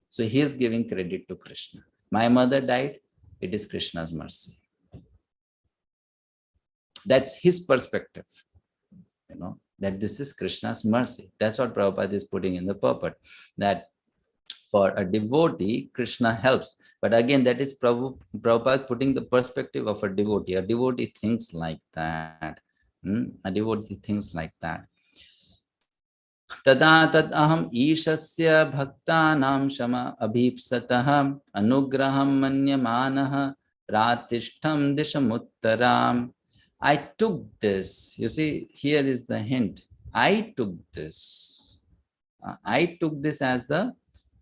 So he is giving credit to Krishna. My mother died, it is Krishna's mercy. That's his perspective, that this is Krishna's mercy. That's what Prabhupada is putting in the purport, that for a devotee, Krishna helps. But again, that is Prabhupada putting the perspective of a devotee. A devotee thinks like that. A devotee thinks like that. Tada tad aham ishasya bhaktanam shama abhipsatah anugraham manyamanah ratishtham dishamuttaram. I took this. You see, here is the hint. I took this. I took this as the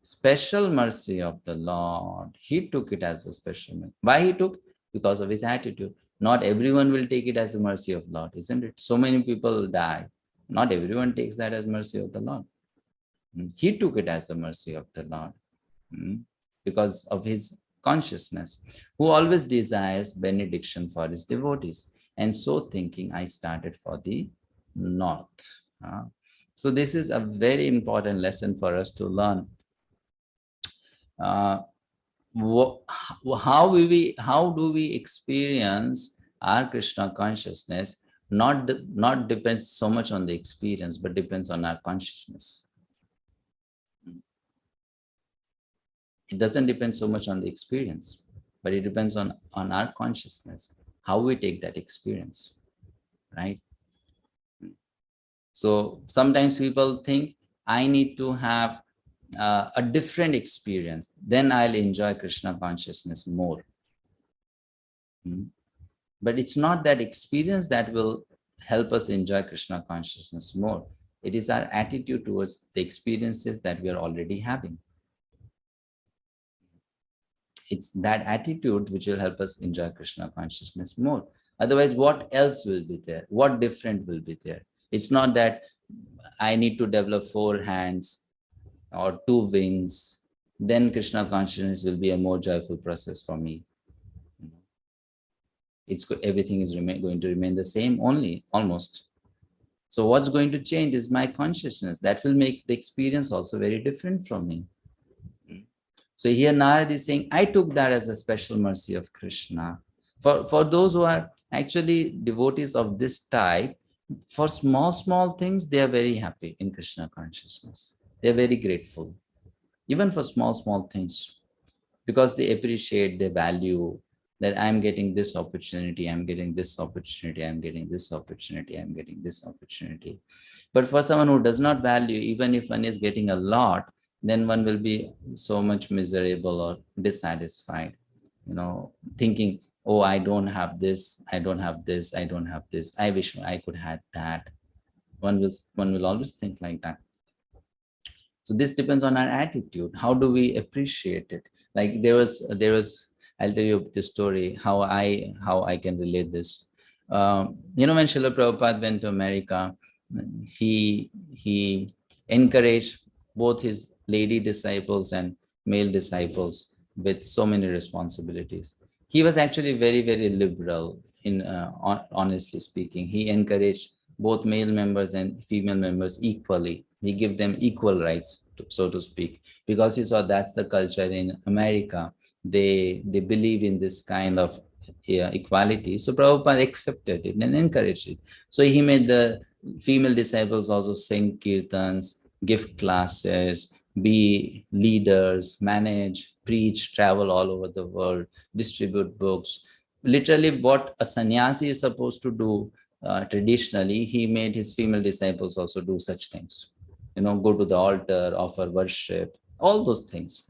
special mercy of the Lord. He took it as a special mercy. Why he took? Because of his attitude. Not everyone will take it as a mercy of Lord, isn't it? So many people die. Not everyone takes that as mercy of the Lord. He took it as the mercy of the Lord because of his consciousness, who always desires benediction for his devotees. And so thinking, I started for the north. So this is a very important lesson for us to learn. How do we experience our Krishna consciousness? Not depends so much on the experience, but depends on our consciousness. It doesn't depend so much on the experience, but it depends on our consciousness, how we take that experience, right? So sometimes people think, I need to have a different experience, then I'll enjoy Krishna consciousness more. But it's not that experience that will help us enjoy Krishna consciousness more. It is our attitude towards the experiences that we are already having. It's that attitude which will help us enjoy Krishna consciousness more. Otherwise, what else will be there? What different will be there? It's not that I need to develop 4 hands or 2 wings, then Krishna consciousness will be a more joyful process for me. Everything is going to remain the same only, almost. So what's going to change is my consciousness. That will make the experience also very different from me. So here Narad is saying, I took that as a special mercy of Krishna. For those who are actually devotees of this type, for small things, they are very happy in Krishna consciousness. They're very grateful, even for small things, because they appreciate, they value that I'm getting this opportunity, I'm getting this opportunity, I'm getting this opportunity, I'm getting this opportunity. But for someone who does not value, even if one is getting a lot, then one will be so much miserable or dissatisfied, thinking, oh, I don't have this, I don't have this, I don't have this, I wish I could have that. One will always think like that. So this depends on our attitude. How do we appreciate it? Like there was, I'll tell you the story, how I can relate this. When Srila Prabhupada went to America, he encouraged both his lady disciples and male disciples with so many responsibilities. He was actually very, very liberal, honestly speaking. He encouraged both male members and female members equally. He gave them equal rights, so to speak, because he saw that's the culture in America. They believe in this kind of equality. So Prabhupada accepted it and encouraged it. So he made the female disciples also sing kirtans, give classes, be leaders, manage, preach, travel all over the world, distribute books. Literally what a sannyasi is supposed to do traditionally, he made his female disciples also do such things. Go to the altar, offer worship, all those things.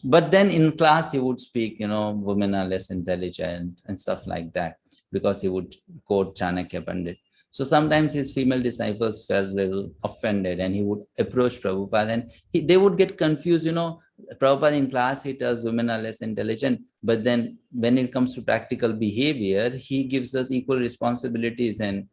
But then in class, he would speak, women are less intelligent and stuff like that, because he would quote Chanakya Pandit. So sometimes his female disciples felt a little offended, and he would approach Prabhupada, and they would get confused. Prabhupada in class, he tells women are less intelligent, but then when it comes to practical behavior, he gives us equal responsibilities and,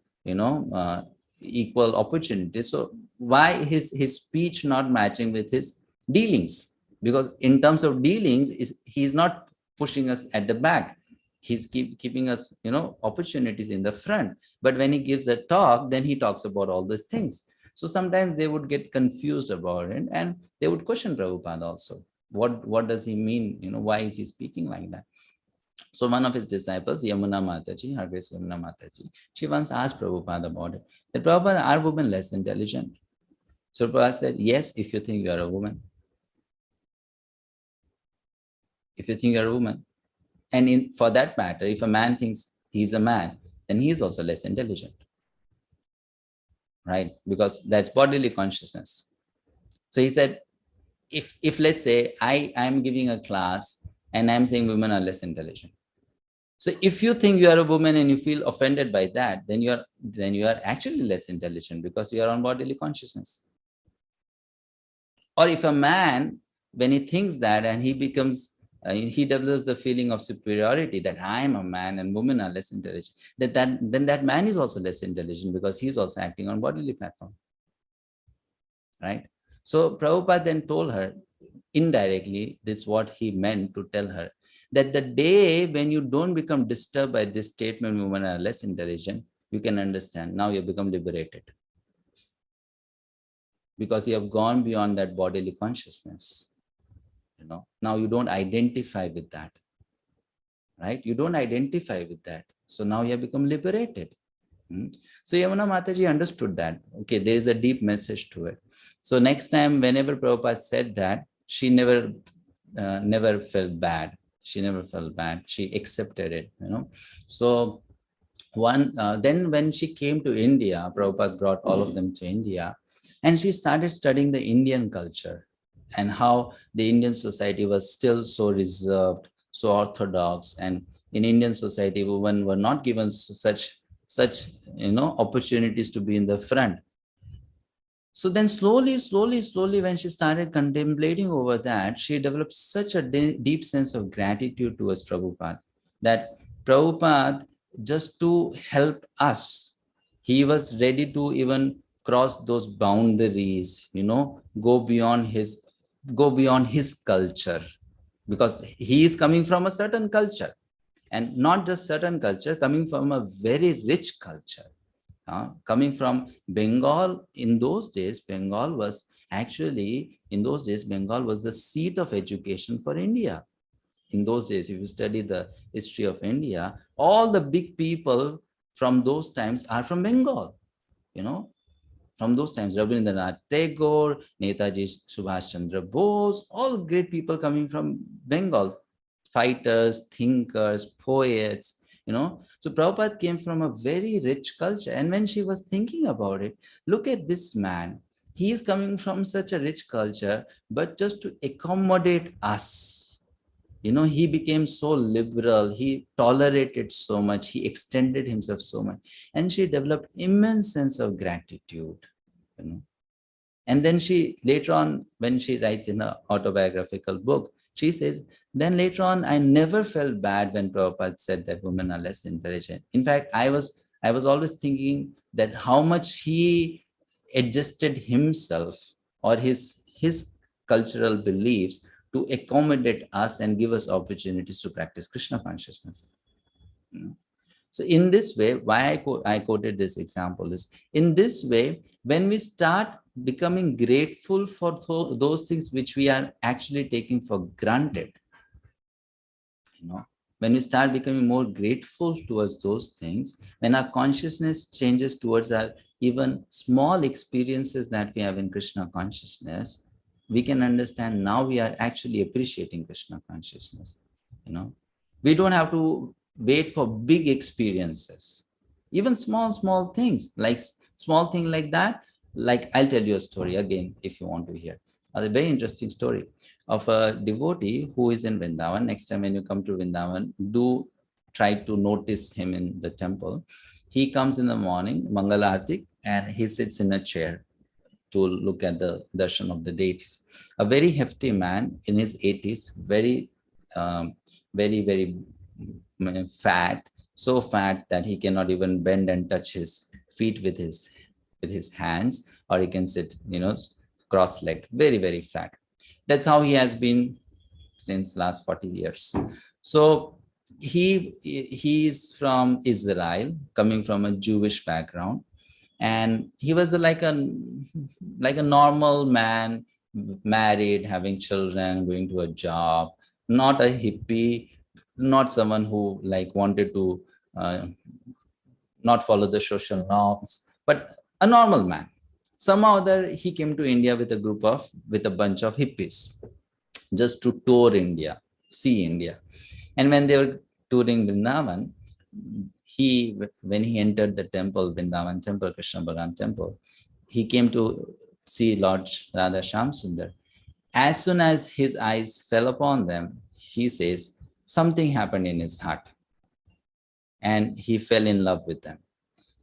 equal opportunities. So why his speech not matching with his dealings? Because in terms of dealings, he's not pushing us at the back. He's keeping us, opportunities in the front. But when he gives a talk, then he talks about all these things. So sometimes they would get confused about it, and they would question Prabhupada also. What does he mean? Why is he speaking like that? So one of his disciples, Yamuna Mataji, Her Grace Yamuna Mataji, she once asked Prabhupada about it. That, Prabhupada, are women less intelligent? So Prabhupada said, yes, if you think you are a woman. If you think you're a woman. And for that matter, if a man thinks he's a man, then he's also less intelligent. Right? Because that's bodily consciousness. So he said, if let's say I'm giving a class and I'm saying women are less intelligent. So if you think you are a woman and you feel offended by that, then you are actually less intelligent, because you are on bodily consciousness. Or if a man, when he thinks that, and he develops the feeling of superiority, that I am a man and women are less intelligent, then that man is also less intelligent, because he's also acting on bodily platform. Right? So Prabhupada then told her, indirectly, this is what he meant to tell her, that the day when you don't become disturbed by this statement, women are less intelligent, you can understand, now you become liberated. Because you have gone beyond that bodily consciousness. Now you don't identify with that. Right? You don't identify with that. So now you have become liberated. So Yamuna Mataji understood that. Okay, there is a deep message to it. So next time, whenever Prabhupada said that, she never felt bad. She never felt bad. She accepted it. So then when she came to India, Prabhupada brought all of them to India, and she started studying the Indian culture and how the Indian society was still so reserved, so orthodox, and in Indian society, women were not given such opportunities to be in the front. So then slowly, when she started contemplating over that, she developed such a deep sense of gratitude towards Prabhupada, that Prabhupada, just to help us, he was ready to even cross those boundaries, go beyond his culture, because he is coming from a certain culture, and not just certain culture, coming from a very rich culture. Coming from Bengal, in those days, Bengal was the seat of education for India. In those days, if you study the history of India, all the big people from those times are from Bengal. From those times, Rabindranath Tagore, Netaji Subhash Chandra Bose, all great people coming from Bengal, fighters, thinkers, poets. So Prabhupada came from a very rich culture. And when she was thinking about it, look at this man. He is coming from such a rich culture, but just to accommodate us, he became so liberal. He tolerated so much. He extended himself so much. And she developed immense sense of gratitude. And then she, later on, when she writes in her autobiographical book, she says, then later on, I never felt bad when Prabhupada said that women are less intelligent. In fact, I was always thinking that how much he adjusted himself or his cultural beliefs to accommodate us and give us opportunities to practice Krishna consciousness. So in this way, why I quoted this example is, in this way, when we start becoming grateful for those things which we are actually taking for granted, when we start becoming more grateful towards those things, when our consciousness changes towards our even small experiences that we have in Krishna consciousness, we can understand now we are actually appreciating Krishna consciousness. We don't have to wait for big experiences. Even small things, like small thing like that. Like, I'll tell you a story again, if you want to hear. A very interesting story of a devotee who is in Vrindavan. Next time when you come to Vrindavan, do try to notice him in the temple. He comes in the morning, Mangala Arati, and he sits in a chair to look at the darshan of the deities. A very hefty man in his 80s, um, very fat, so fat that he cannot even bend and touch his feet with his hands, or he can sit, cross-legged, very fat. That's how he has been since last 40 years. So he is from Israel, coming from a Jewish background, and he was like a normal man, married, having children, going to a job, not a hippie, not someone who like wanted to not follow the social norms, but a normal man. Somehow other he came to India with a bunch of hippies, just to tour India, see India. And when they were touring Vrindavan, when he entered the temple, Vrindavan temple, Krishna Balaram temple, he came to see Lord Radha Shyam Sundar. As soon as his eyes fell upon them, he says something happened in his heart, and he fell in love with them.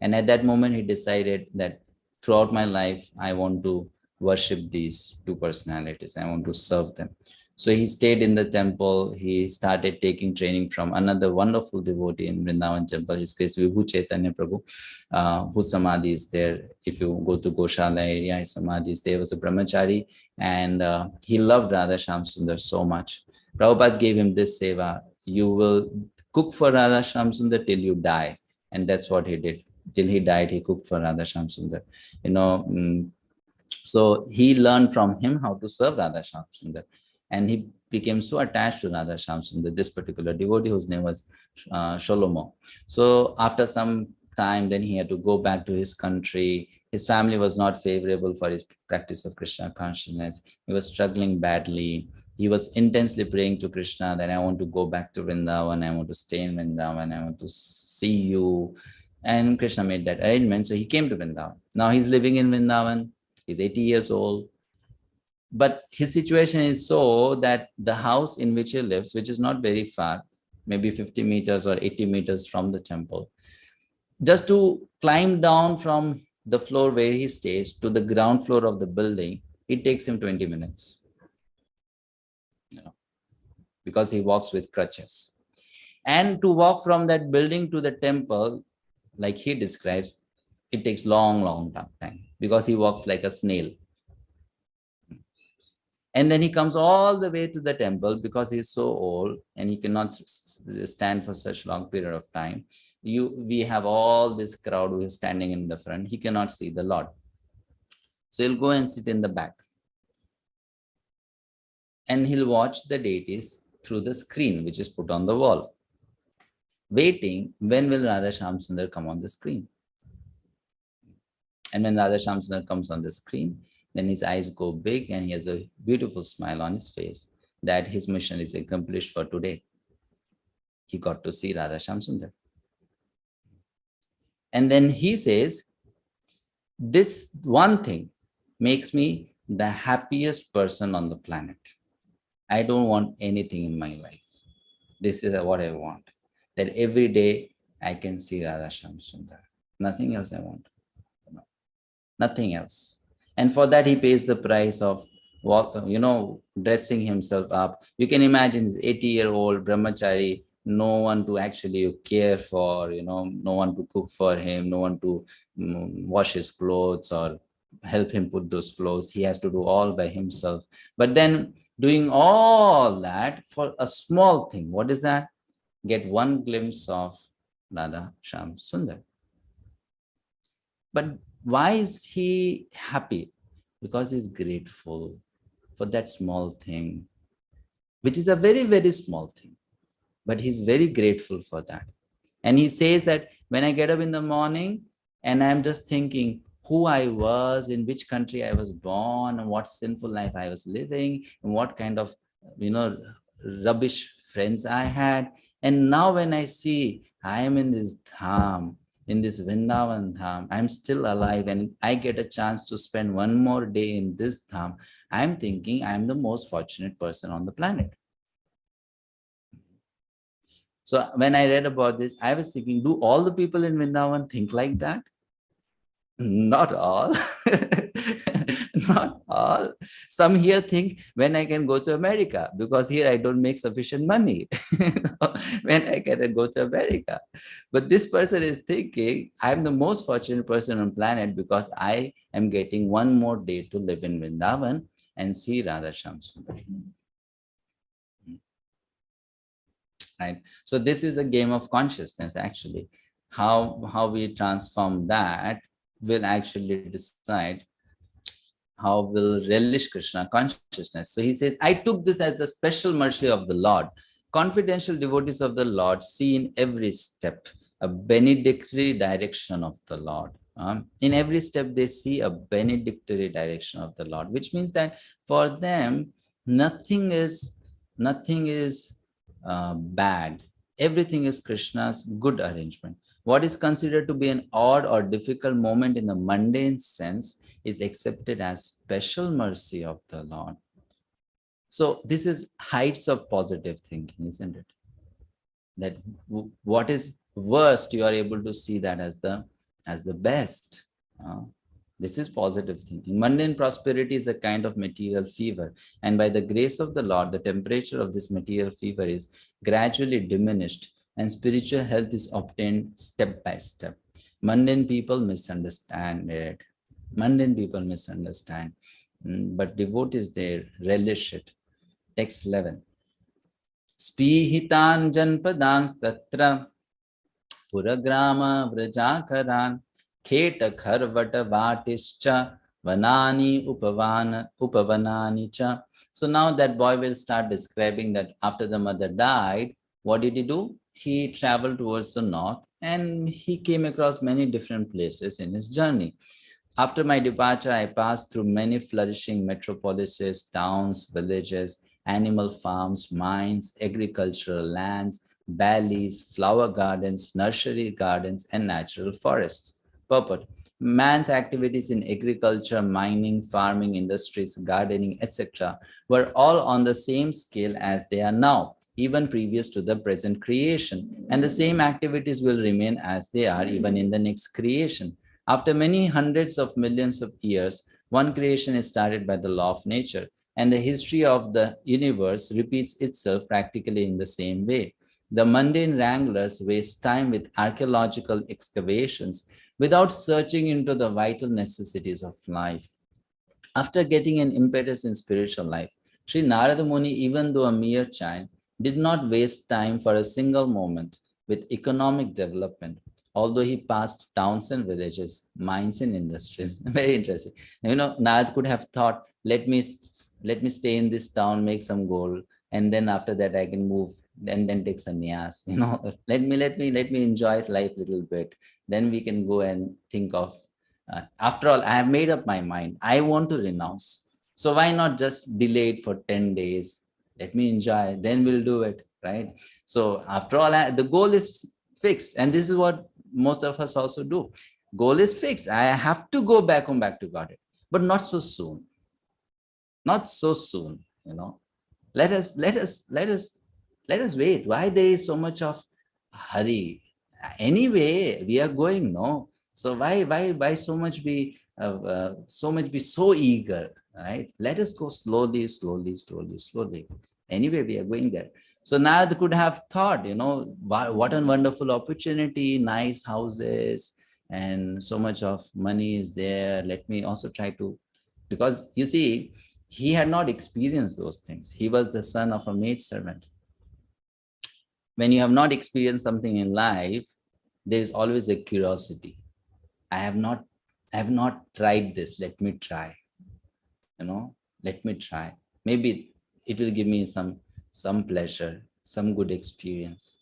And at that moment, he decided that throughout my life, I want to worship these two personalities. I want to serve them. So he stayed in the temple. He started taking training from another wonderful devotee in Vrindavan temple. His case, Vibhu Chaitanya Prabhu, whose samadhi is there. If you go to Goshala area, his samadhi is there. He was a brahmachari, and he loved Radha Shyam Sundar so much. Prabhupada gave him this seva: you will cook for Radha Shyam Sundar till you die. And that's what he did. Till he died, he cooked for Radha Shyam Sundar. So he learned from him how to serve Radha Shyam Sundar. And he became so attached to Radha Shyam Sundar, this particular devotee whose name was Sholomo. So after some time, then he had to go back to his country. His family was not favorable for his practice of Krishna consciousness. He was struggling badly. He was intensely praying to Krishna that I want to go back to Vrindavan, I want to stay in Vrindavan, I want to see you. And Krishna made that arrangement. So he came to Vrindavan. Now he's living in Vrindavan. He's 80 years old. But his situation is so that the house in which he lives, which is not very far, maybe 50 meters or 80 meters from the temple, just to climb down from the floor where he stays to the ground floor of the building, it takes him 20 minutes. Because he walks with crutches. And to walk from that building to the temple, like he describes, it takes long time, because he walks like a snail. And then he comes all the way to the temple because he's so old and he cannot stand for such long period of time. We have all this crowd who is standing in the front. He cannot see the Lord. So he'll go and sit in the back. And he'll watch the deities through the screen, which is put on the wall, waiting when will Radha Shyam Sundar come on the screen. And when Radha Shyam Sundar comes on the screen, then his eyes go big and he has a beautiful smile on his face that his mission is accomplished for today. He got to see Radha Shyam Sundar. And then he says, this one thing makes me the happiest person on the planet. I don't want anything in my life. This is what I want. That every day I can see Radha Shyam Sundar. Nothing else I want. No. Nothing else. And for that he pays the price of dressing himself up. You can imagine he's 80-year-old brahmachari, no one to actually care for, no one to cook for him, no one to wash his clothes or help him put those clothes. He has to do all by himself. But then doing all that for a small thing. What is that? Get one glimpse of Radha Shyam Sundar. But why is he happy? Because he's grateful for that small thing, which is a very small thing. But he's very grateful for that. And he says that when I get up in the morning and I'm just thinking who I was, in which country I was born, and what sinful life I was living, and what kind of, rubbish friends I had. And now when I see I am in this dham, in this Vrindavan Dham, I'm still alive and I get a chance to spend one more day in this Dham, I'm thinking I'm the most fortunate person on the planet. So when I read about this, I was thinking, do all the people in Vrindavan think like that? Not all. Not all. Some here think, when I can go to America, because here I don't make sufficient money. When I can go to America. But this person is thinking, I'm the most fortunate person on planet because I am getting one more day to live in Vrindavan and see Radha Shyam Sundar. Right? So this is a game of consciousness, actually. How we transform that will actually decide how we'll relish Krishna consciousness. So he says, I took this as a special mercy of the Lord. Confidential devotees of the Lord see in every step a benedictory direction of the Lord. In every step, they see a benedictory direction of the Lord, which means that for them, nothing is bad. Everything is Krishna's good arrangement. What is considered to be an odd or difficult moment in the mundane sense is accepted as special mercy of the Lord. So this is heights of positive thinking, isn't it? That what is worst, you are able to see that as the best. This is positive thinking. Mundane prosperity is a kind of material fever, and by the grace of the Lord, the temperature of this material fever is gradually diminished, and spiritual health is obtained step by step. Mundane people misunderstand it. Mundane people misunderstand, but devotees, they relish it. Text 11. Spihitan janpadans tatra puragrama vrajakaran kheta kharvata vatischa vanani upavanani cha. So now that boy will start describing that after the mother died, what did he do? He traveled towards the north and he came across many different places in his journey. After my departure, I passed through many flourishing metropolises, towns, villages, animal farms, mines, agricultural lands, valleys, flower gardens, nursery gardens, and natural forests. Purport. Man's activities in agriculture, mining, farming, industries, gardening, etc. were all on the same scale as they are now, even previous to the present creation. And the same activities will remain as they are even in the next creation. After many hundreds of millions of years, one creation is started by the law of nature, and the history of the universe repeats itself practically in the same way. The mundane wranglers waste time with archaeological excavations without searching into the vital necessities of life. After getting an impetus in spiritual life, Sri Narada Muni, even though a mere child, did not waste time for a single moment with economic development, although he passed towns and villages, mines and industries. Very interesting. Narad could have thought, let me stay in this town, make some gold, and then after that I can move and then take sannyas. Let me enjoy life a little bit. Then we can go and think of, after all, I have made up my mind. I want to renounce. So why not just delay it for 10 days? Let me enjoy, then we'll do it, right? So after all, the goal is fixed. And this is what most of us also do. Goal is fixed. I have to go back to Godhead, but not so soon. Not so soon, Let us wait. Why there is so much of hurry? Anyway, we are going, no? So why so much be so eager, right? Let us go slowly. Anyway, we are going there. So Narad could have thought, what a wonderful opportunity, nice houses, and so much of money is there. Let me also try to, because you see, he had not experienced those things. He was the son of a maidservant. When you have not experienced something in life, there is always a curiosity. I have not tried this. Let me try. Let me try. Maybe it will give me some pleasure, some good experience.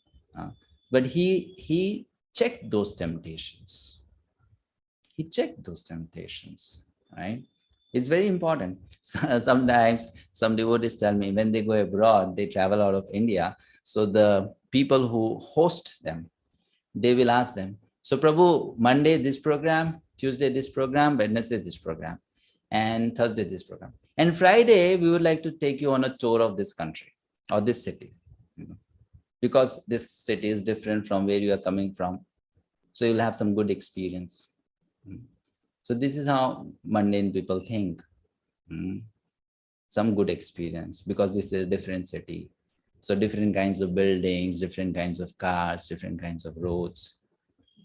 But he checked those temptations. He checked those temptations, right? It's very important. Sometimes some devotees tell me when they go abroad, they travel out of India. So the people who host them, they will ask them, So Prabhu, Monday this program, Tuesday this program, Wednesday this program, and Thursday this program. And Friday, we would like to take you on a tour of this country or this city, because this city is different from where you are coming from. So you'll have some good experience. So this is how mundane people think. Some good experience, because this is a different city. So different kinds of buildings, different kinds of cars, different kinds of roads.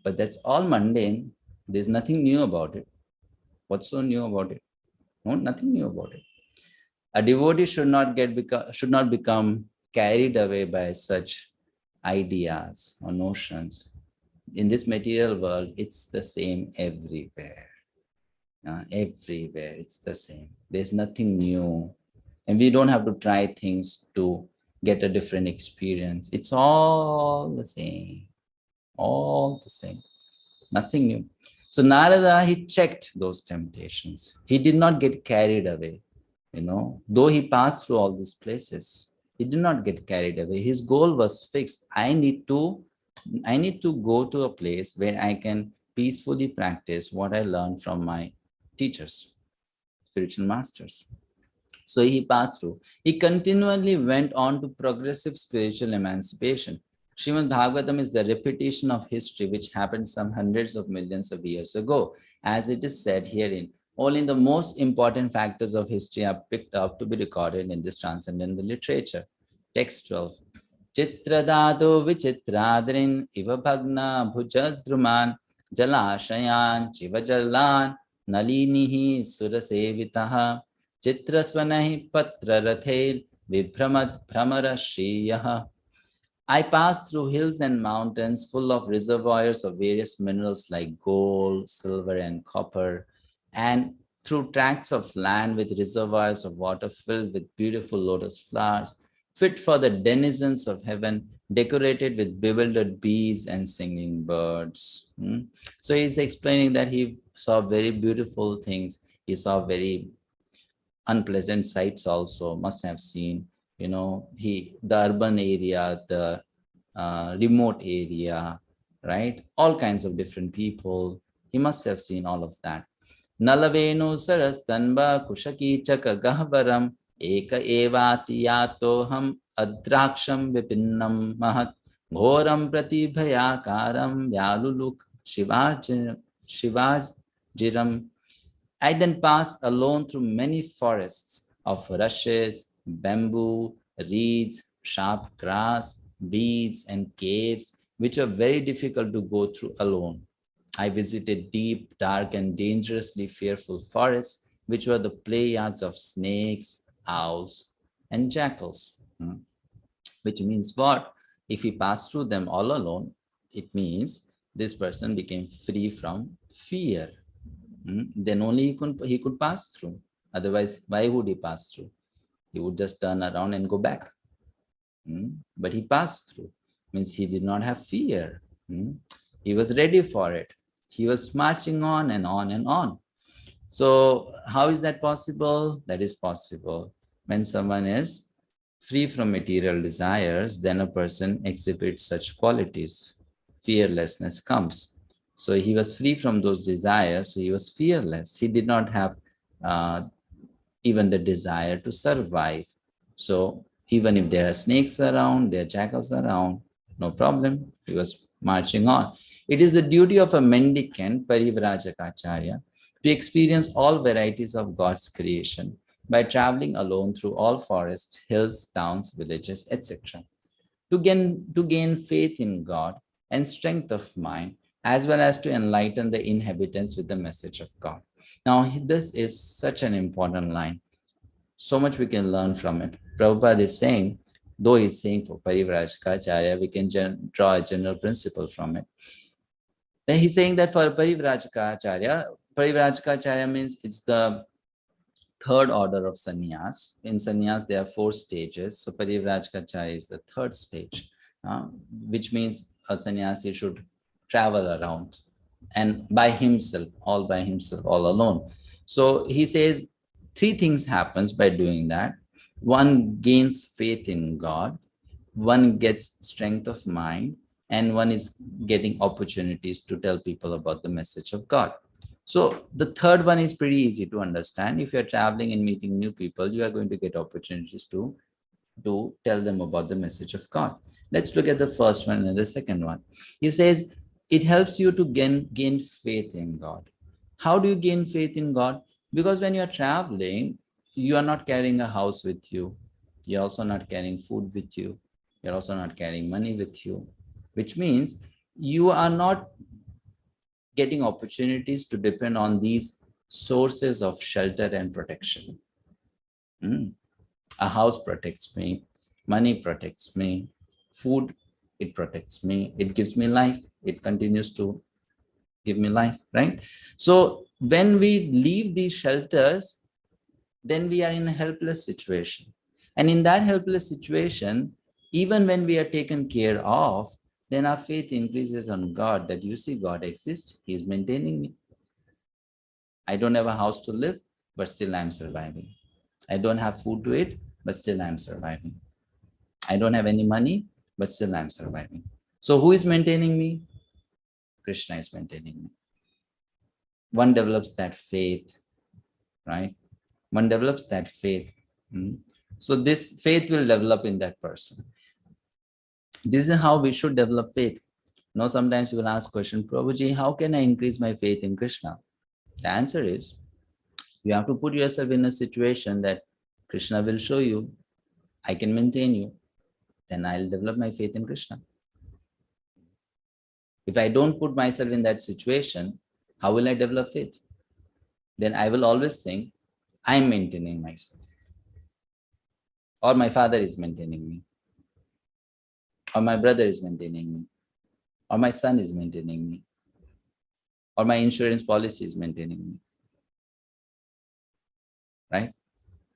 But that's all mundane. There's nothing new about it. What's so new about it? No, nothing new about it. A devotee should not become carried away by such ideas or notions. In this material world, it's the same everywhere. Everywhere, it's the same. There's nothing new. And we don't have to try things to get a different experience. It's all the same. All the same. Nothing new. So Narada, he checked those temptations. He did not get carried away. Though he passed through all these places, he did not get carried away. His goal was fixed. I need to go to a place where I can peacefully practice what I learned from my teachers, spiritual masters. So he passed through. He continually went on to progressive spiritual emancipation. Srimad-bhagavatam is the repetition of history which happened some hundreds of millions of years ago. As it is said herein, only the most important factors of history are picked up to be recorded in this transcendental literature. Text 12. Chitradado vichitradrin iva bhagna bhujadruman jalashayan chivajalan nalinihi surasevitaha chitrasvanahi patrarathe vibhramat bhramarashiyaha. I passed through hills and mountains full of reservoirs of various minerals like gold, silver, and copper, and through tracts of land with reservoirs of water filled with beautiful lotus flowers, fit for the denizens of heaven, decorated with bewildered bees and singing birds. So he's explaining that he saw very beautiful things. He saw very unpleasant sights also, must have seen. The urban area, the remote area, right? All kinds of different people. He must have seen all of that. Nalavenu sarastanba kushaki chaka gahvaram eka evatiyato adraksham vipinnam mahat ghoram pratibhayakaram vyaluluk shivajiram. I then passed alone through many forests of rushes, bamboo, reeds, sharp grass, weeds, and caves, which were very difficult to go through alone. I visited deep, dark, and dangerously fearful forests, which were the play yards of snakes, owls, and jackals. Which means what? If he passed through them all alone, it means this person became free from fear. Then only he could pass through. Otherwise, why would he pass through? He would just turn around and go back. But he passed through. Means he did not have fear. He was ready for it. He was marching on and on and on. So how is that possible? That is possible when someone is free from material desires. Then a person exhibits such qualities. Fearlessness comes. So he was free from those desires, so he was fearless. He did not have even the desire to survive. So even if there are snakes around, there are jackals around, no problem. He was marching on. It is the duty of a mendicant, Parivrajaka to experience all varieties of God's creation by traveling alone through all forests, hills, towns, villages, etc. To gain faith in God and strength of mind, as well as to enlighten the inhabitants with the message of God. Now, this is such an important line. So much we can learn from it. Prabhupada is saying, though he's saying for Parivrajaka, we can draw a general principle from it. Then he's saying that for Parivrajaka means it's the third order of sannyas. In sannyas, there are 4 stages. So Parivrajaka is the third stage, which means a sannyasi should travel around and by himself, all alone. So he says 3 things happens by doing that. One gains faith in God, one gets strength of mind, and one is getting opportunities to tell people about the message of God. So the third one is pretty easy to understand. If you're traveling and meeting new people, you are going to get opportunities to tell them about the message of God. Let's look at the first one and the second one. He says, it helps you to gain faith in God. How do you gain faith in God? Because when you're traveling, you are not carrying a house with you. You're also not carrying food with you. You're also not carrying money with you, which means you are not getting opportunities to depend on these sources of shelter and protection. A house protects me, money protects me, food, it protects me, it gives me life, it continues to give me life, right? So when we leave these shelters, then we are in a helpless situation. And in that helpless situation, even when we are taken care of, then our faith increases on God, that you see, God exists, He is maintaining me. I don't have a house to live, but still I'm surviving. I don't have food to eat, but still I'm surviving. I don't have any money, but still I'm surviving. So who is maintaining me? Krishna is maintaining me. One develops that faith, right? One develops that faith. So this faith will develop in that person. This is how we should develop faith. Now, sometimes you will ask question, Prabhuji, how can I increase my faith in Krishna? The answer is, you have to put yourself in a situation that Krishna will show you, I can maintain you, then I'll develop my faith in Krishna. If I don't put myself in that situation, how will I develop faith? Then I will always think, I'm maintaining myself. Or my father is maintaining me. Or my brother is maintaining me. Or my son is maintaining me. Or my insurance policy is maintaining me. Right?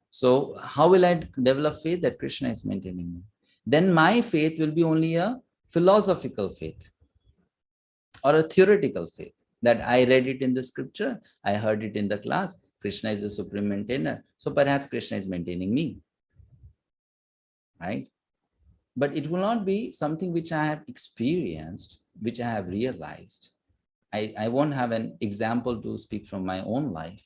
So how will I develop faith that Krishna is maintaining me? Then my faith will be only a philosophical faith or a theoretical faith, that I read it in the scripture, I heard it in the class, Krishna is the supreme maintainer, so perhaps Krishna is maintaining me, right? But it will not be something which I have experienced, which I have realized. I won't have an example to speak from my own life,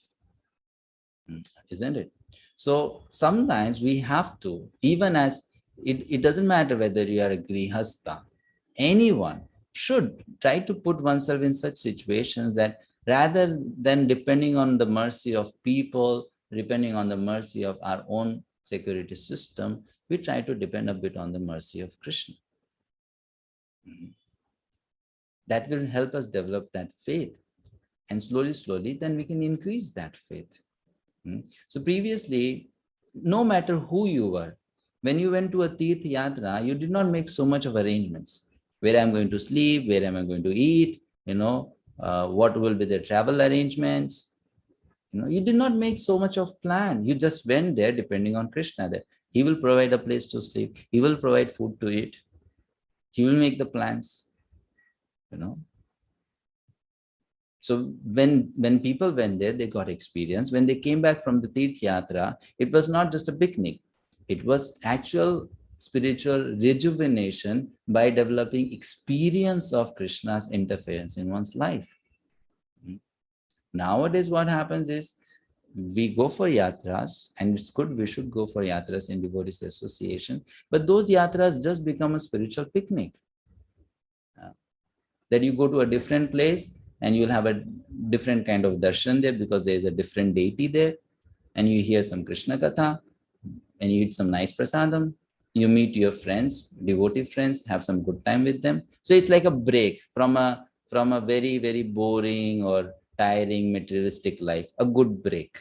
isn't it? So sometimes we have to, even as it doesn't matter whether you are a grihastha, anyone should try to put oneself in such situations that rather than depending on the mercy of people, depending on the mercy of our own security system, we try to depend a bit on the mercy of Krishna. That will help us develop that faith. And slowly, then we can increase that faith. So previously, no matter who you were, when you went to a Tirth Yatra, you did not make so much of arrangements. Where I'm going to sleep, where am I going to eat, what will be the travel arrangements. You did not make so much of plan. You just went there depending on Krishna. That He will provide a place to sleep. He will provide food to eat. He will make the plans. So when people went there, they got experience. When they came back from the Tirth Yatra, it was not just a picnic. It was actual spiritual rejuvenation by developing experience of Krishna's interference in one's life. Nowadays, what happens is we go for yatras, and it's good, we should go for yatras in devotees association, but those yatras just become a spiritual picnic. That you go to a different place and you'll have a different kind of darshan there because there is a different deity there, and you hear some Krishna katha, and you eat some nice prasadam, you meet your friends, devotee friends, have some good time with them. So it's like a break from a very, very boring or tiring materialistic life, a good break.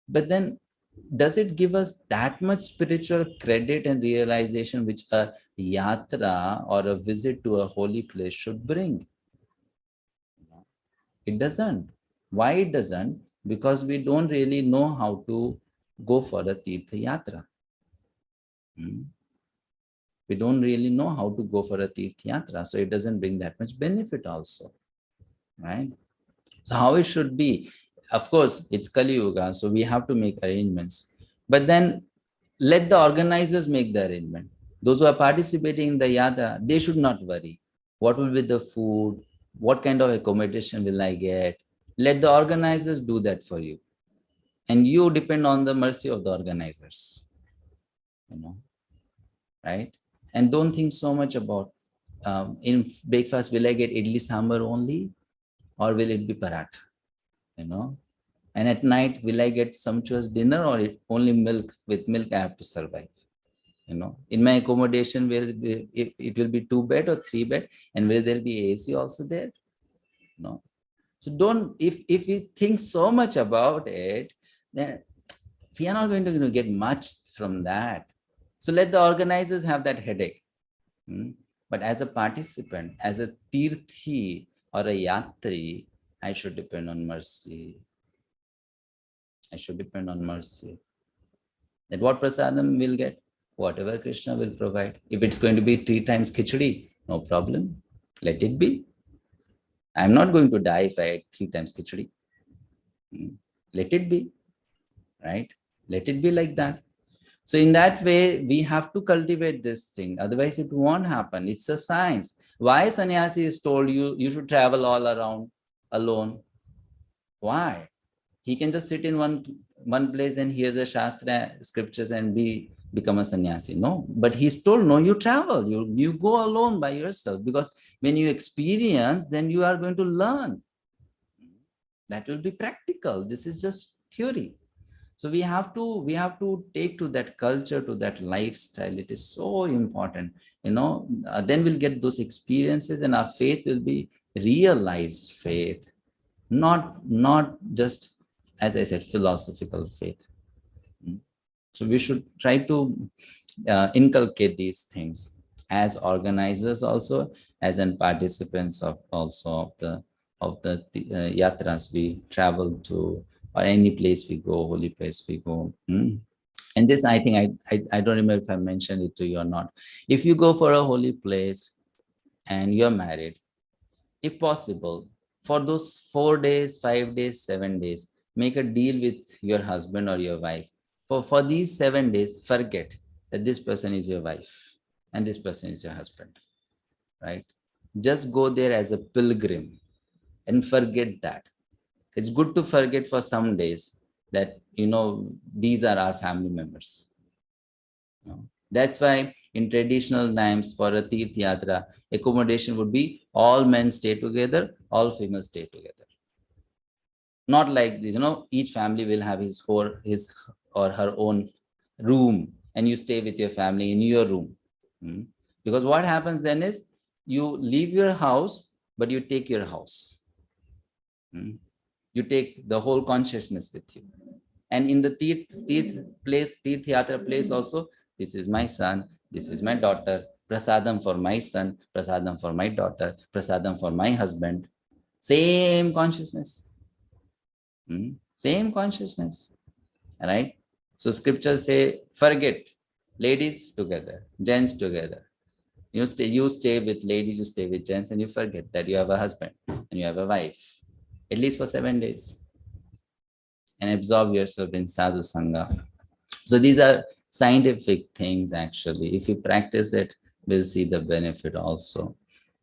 But then, does it give us that much spiritual credit and realization which a yatra or a visit to a holy place should bring? It doesn't. Why it doesn't? Because we don't really know how to go for a Tirtha Yatra. We don't really know how to go for a Tirtha Yatra, so it doesn't bring that much benefit also, right? So how it should be? Of course, it's Kali Yuga, so we have to make arrangements. But then let the organizers make the arrangement. Those who are participating in the yatra, they should not worry. What will be the food? What kind of accommodation will I get? Let the organizers do that for you. And you depend on the mercy of the organizers, right? And don't think so much about in breakfast, will I get idli sambar only or will it be paratha? And at night, will I get sumptuous dinner or only milk? With milk, I have to survive. In my accommodation, it will be 2 bed or 3 bed, and will there be AC also there? No. So don't, if we think so much about it, then we are not going to get much from that. So let the organizers have that headache. But as a participant, as a tirthi or a yatri, I should depend on mercy. I should depend on mercy. That what prasadam will get, whatever Krishna will provide. If it's going to be 3 times khichdi, no problem. Let it be. I'm not going to die if I eat 3 times khichdi. Let it be, right? Let it be like that. So in that way, we have to cultivate this thing. Otherwise, it won't happen. It's a science. Why sannyasi is told you should travel all around alone? Why? He can just sit in one place and hear the Shastra scriptures and become a sannyasi. No, but he's told, no, you travel, you go alone by yourself, because when you experience, then you are going to learn. That will be practical. This is just theory. So we have to take to that culture, to that lifestyle. It is so important, then we'll get those experiences and our faith will be realized faith, not just, as I said, philosophical faith. So we should try to inculcate these things as organizers also, as in participants of the yatras we travel to, or any place we go, holy place we go. And this, I think, I don't remember if I mentioned it to you or not. If you go for a holy place and you're married, if possible, for those 4 days, 5 days, 7 days, make a deal with your husband or your wife. For these 7 days, forget that this person is your wife and this person is your husband, right? Just go there as a pilgrim and forget that. It's good to forget for some days that, these are our family members. That's why in traditional times for a Tirth Yatra, accommodation would be all men stay together, all females stay together. Not like this, each family will have his or her own room and you stay with your family in your room. Because what happens then is you leave your house, but you take your house. You take the whole consciousness with you. And in the Tirth Yatra place also, this is my son, this is my daughter, prasadam for my son, prasadam for my daughter, prasadam for my husband. Same consciousness. Same consciousness, right? So scriptures say, forget, ladies together, gents together. You stay with ladies, you stay with gents, and you forget that you have a husband and you have a wife, at least for 7 days. And absorb yourself in sadhu sangha. So these are scientific things, actually. If you practice it, we'll see the benefit also.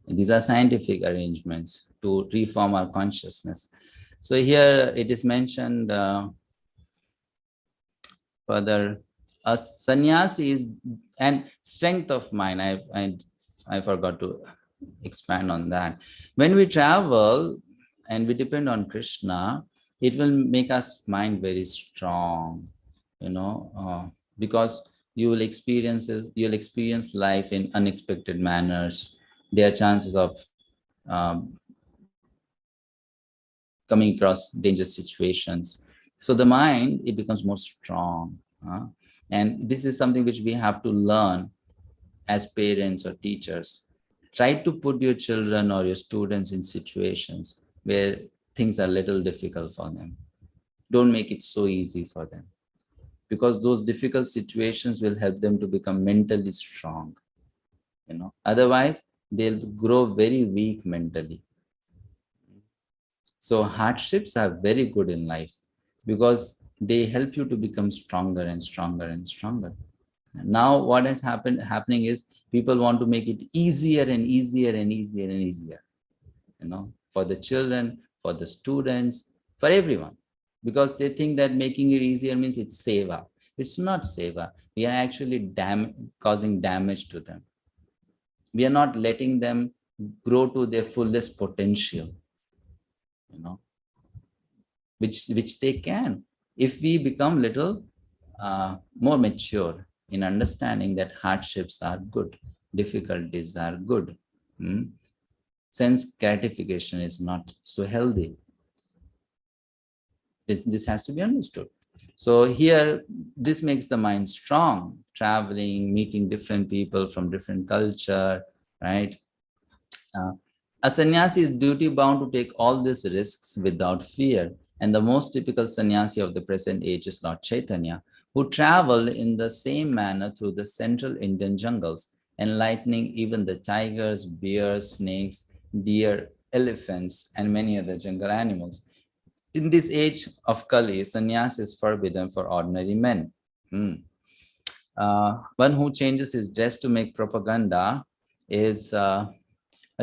And these are scientific arrangements to reform our consciousness. So here it is mentioned further, a sannyasi is, and strength of mind. I forgot to expand on that. When we travel and we depend on Krishna, it will make us mind very strong, because you'll experience life in unexpected manners. There are chances of coming across dangerous situations. So the mind, it becomes more strong. And this is something which we have to learn as parents or teachers. Try to put your children or your students in situations where things are a little difficult for them. Don't make it so easy for them, because those difficult situations will help them to become mentally strong. Otherwise they'll grow very weak mentally. So hardships are very good in life because they help you to become stronger and stronger and stronger. Now what has happening is people want to make it easier and easier and easier and easier, for the children, for the students, for everyone, because they think that making it easier means it's seva. It's not seva. We are actually causing damage to them. We are not letting them grow to their fullest potential, which they can. If we become little more mature in understanding that hardships are good, difficulties are good, sense gratification is not so healthy. This has to be understood. So here, this makes the mind strong, traveling, meeting different people from different culture, right? A sannyasi is duty bound to take all these risks without fear. And the most typical sannyasi of the present age is Lord Chaitanya, who traveled in the same manner through the central Indian jungles, enlightening even the tigers, bears, snakes, deer, elephants, and many other jungle animals. In this age of Kali, sannyas is forbidden for ordinary men. One who changes his dress to make propaganda is a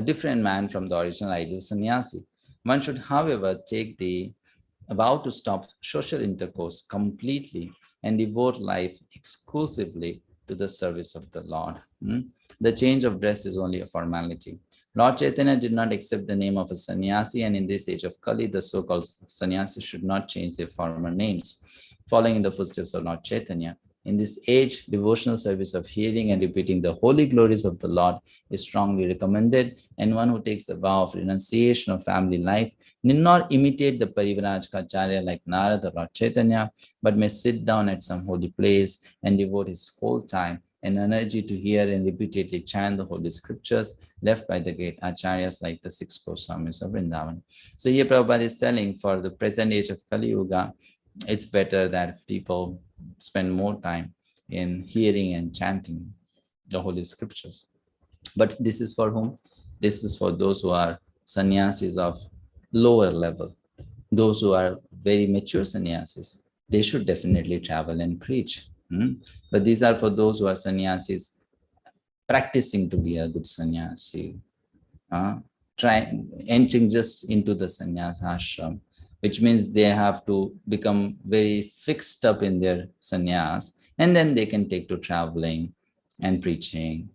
different man from the original ideal sannyasi. One should, however, take the vow to stop social intercourse completely and devote life exclusively to the service of the Lord. The change of dress is only a formality. Lord Chaitanya did not accept the name of a sannyasi, and in this age of Kali, the so-called sannyasis should not change their former names, following in the footsteps of Lord Chaitanya. In this age, devotional service of hearing and repeating the holy glories of the Lord is strongly recommended, and one who takes the vow of renunciation of family life need not imitate the Parivrajkacharya like Narada or Lord Chaitanya, but may sit down at some holy place and devote his whole time and energy to hear and repeatedly chant the holy scriptures left by the great acharyas like the 6 Goswamis of Vrindavan. So here Prabhupada is telling, for the present age of Kali Yuga, it's better that people spend more time in hearing and chanting the holy scriptures. But this is for whom? This is for those who are sannyasis of lower level. Those who are very mature sannyasis, they should definitely travel and preach. But these are for those who are sannyasis practicing to be a good sannyasi, entering just into the sannyasa ashram, which means they have to become very fixed up in their sannyas, and then they can take to traveling and preaching,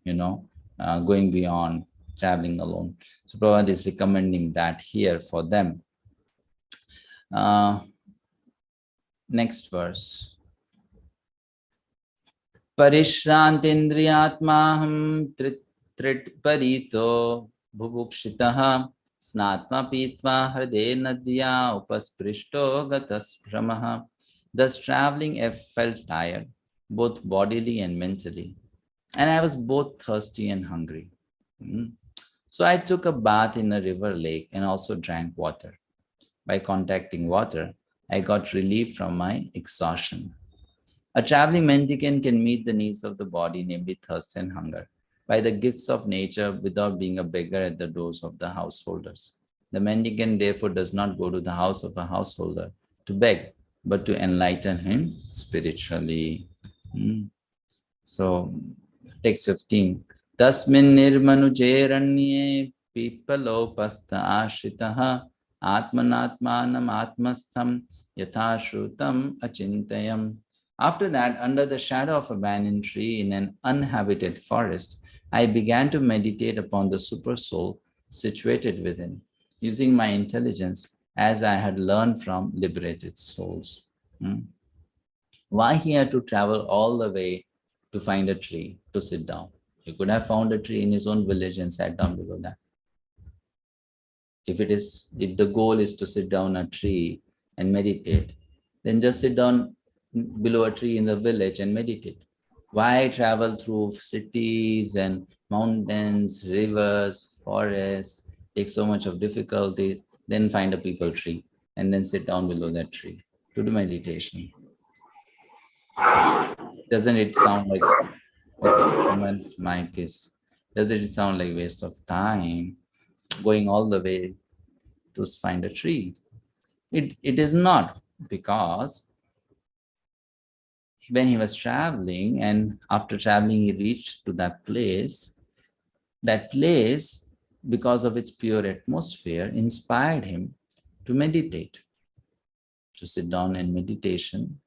going beyond traveling alone. So Prabhupada is recommending that here for them. Next verse. Parishrantindriyatmaham trit parito bhubukshitaha snatma pitva hृदे nadya upasprishto gatas brahmaha. Thus traveling, I felt tired, both bodily and mentally, and I was both thirsty and hungry. So I took a bath in a river lake and also drank water. By contacting water, I got relief from my exhaustion. A traveling mendicant can meet the needs of the body, namely thirst and hunger, by the gifts of nature without being a beggar at the doors of the householders. The mendicant therefore does not go to the house of a householder to beg, but to enlighten him spiritually. So, text 15. Tasmin nirmanujeranye pipalo pasta ashitaha atmanatmanam atmastham yathashrutam achintayam. After that, under the shadow of a banyan tree in an uninhabited forest, I began to meditate upon the supersoul situated within, using my intelligence as I had learned from liberated souls. Why he had to travel all the way to find a tree to sit down? He could have found a tree in his own village and sat down below that. If the goal is to sit down a tree and meditate, then just sit down below a tree in the village and meditate. Why travel through cities and mountains, rivers, forests, take so much of difficulties, then find a peepal tree and then sit down below that tree to do meditation? Doesn't it sound like, okay, someone's mic is, doesn't it sound like waste of time going all the way to find a tree? It is not, because when he was traveling, and after traveling, he reached to that place. That place, because of its pure atmosphere, inspired him to meditate, to sit down in meditation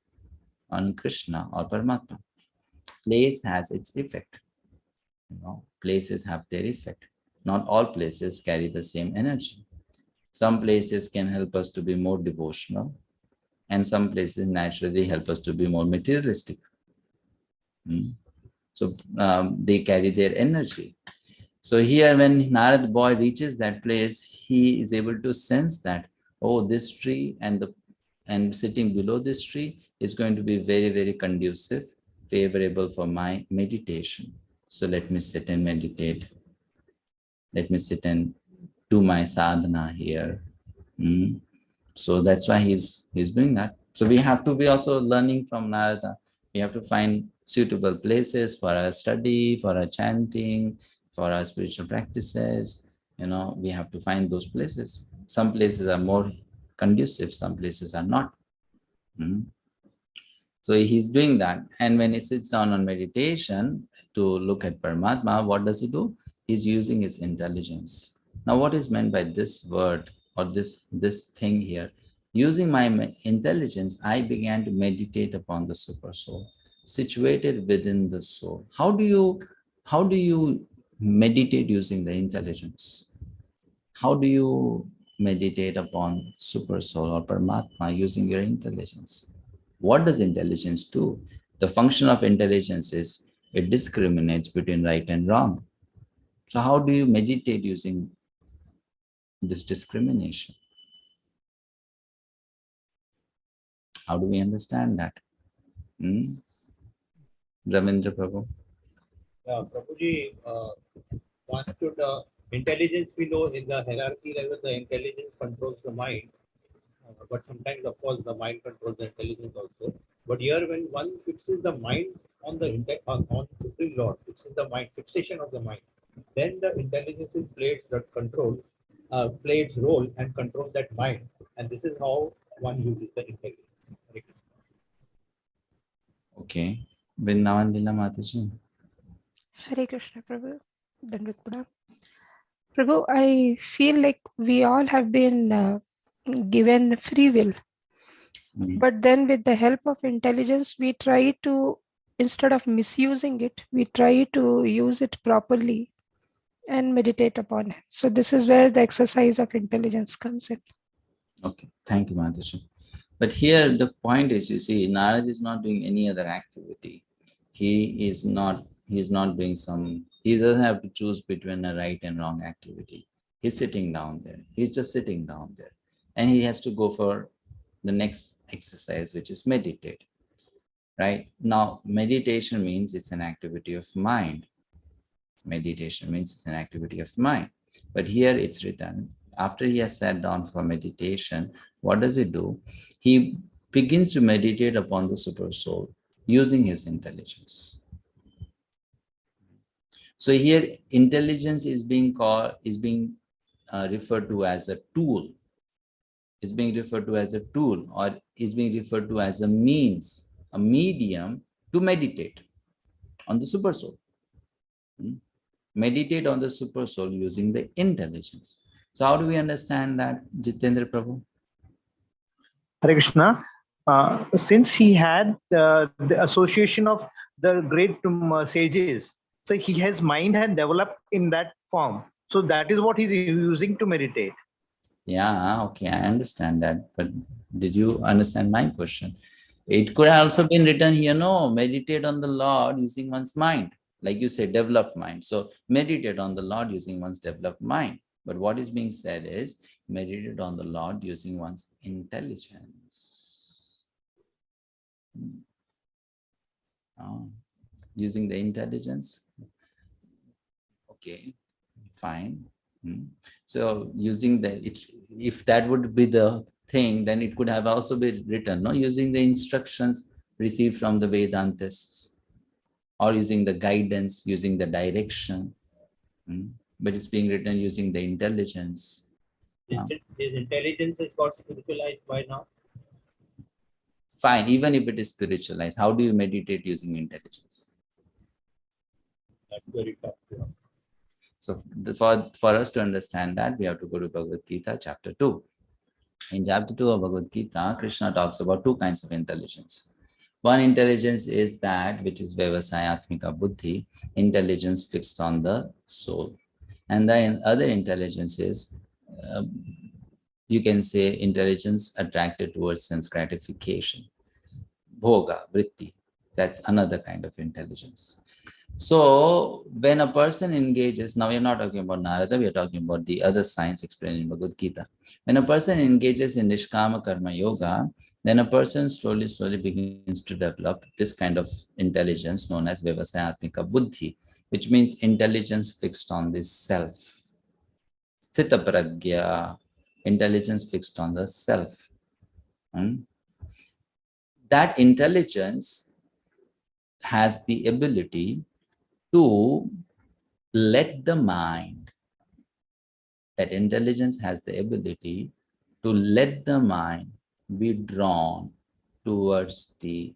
on Krishna or Paramatma. Place has its effect. Places have their effect. Not all places carry the same energy. Some places can help us to be more devotional, and some places naturally help us to be more materialistic. So they carry their energy. So here, when Narad boy reaches that place, he is able to sense that, oh, this tree and sitting below this tree is going to be very, very conducive, favorable for my meditation. So let me sit and meditate. Let me sit and do my sadhana here. So that's why he's doing that. So we have to be also learning from Narada. We have to find suitable places for our study, for our chanting, for our spiritual practices. We have to find those places. Some places are more conducive, some places are not. So he's doing that. And when he sits down on meditation to look at Paramatma, what does he do? He's using his intelligence. Now, what is meant by this word or this thing here? Using my intelligence, I began to meditate upon the super soul, situated within the soul. How do you meditate using the intelligence? How do you meditate upon super soul or Paramatma using your intelligence? What does intelligence do? The function of intelligence is it discriminates between right and wrong. So how do you meditate using this discrimination? How do we understand that? Ravindra Prabhu. Prabhuji, one should, intelligence, we know in the hierarchy level, the intelligence controls the mind. But sometimes, of course, the mind controls the intelligence also. But here, when one fixes the mind on the on Supreme Lord, fixes the mind, fixation of the mind, then the intelligence is plays that control, play its role and control that mind. And this is how one uses the intelligence. Okay. Vrindavan Lila Mataji. Hare Krishna, Prabhu. Dandavata. Prabhu, I feel like we all have been given free will. But then with the help of intelligence, we try to, instead of misusing it, we try to use it properly and meditate upon it. So this is where the exercise of intelligence comes in. Okay, thank you, Mataji. But here the point is, you see, Narad is not doing any other activity. He's not doing he doesn't have to choose between a right and wrong activity. He's sitting down there. He's just sitting down there. And he has to go for the next exercise, which is meditate. Right? Now, meditation means it's an activity of mind. Meditation means it's an activity of mind. But here it's written, after he has sat down for meditation, what does he do? He begins to meditate upon the super soul using his intelligence. So here intelligence is being referred to as a tool. Is being referred to as a tool, or is being referred to as a means, a medium to meditate on the super soul. Meditate on the super soul using the intelligence. So how do we understand that, Jitendra Prabhu? Hare Krishna. Since he had the association of the great sages, so his mind had developed in that form. So that is what he's using to meditate. Yeah, okay, I understand that. But did you understand my question? It could have also been written here, no, meditate on the Lord using one's mind. Like you say, developed mind. So meditate on the Lord using one's developed mind. But what is being said is meditate on the Lord using one's intelligence. Using the intelligence. Okay, fine. So using if that would be the thing, then it could have also been written, no, using the instructions received from the Vedantists, or using the guidance, using the direction. But it's being written using the intelligence. His intelligence has got spiritualized by now. Fine, even if it is spiritualized, how do you meditate using intelligence? That's very tough. Yeah. So for us to understand that, we have to go to Bhagavad Gita, chapter 2. In chapter 2 of Bhagavad Gita, Krishna talks about two kinds of intelligence. One intelligence is that which is Vyavasayatmika Buddhi, intelligence fixed on the soul. And the other intelligence is, you can say, intelligence attracted towards sense gratification. Bhoga, vritti, that's another kind of intelligence. So when a person engages, now we are not talking about Narada, we are talking about the other science explained in Bhagavad Gita. When a person engages in Nishkama Karma Yoga, then a person slowly begins to develop this kind of intelligence known as Vyavasayatmika Buddhi, which means intelligence fixed on the self. Sthita Pragya, intelligence fixed on the self. That intelligence has the ability to let the mind, that intelligence has the ability to let the mind be drawn towards the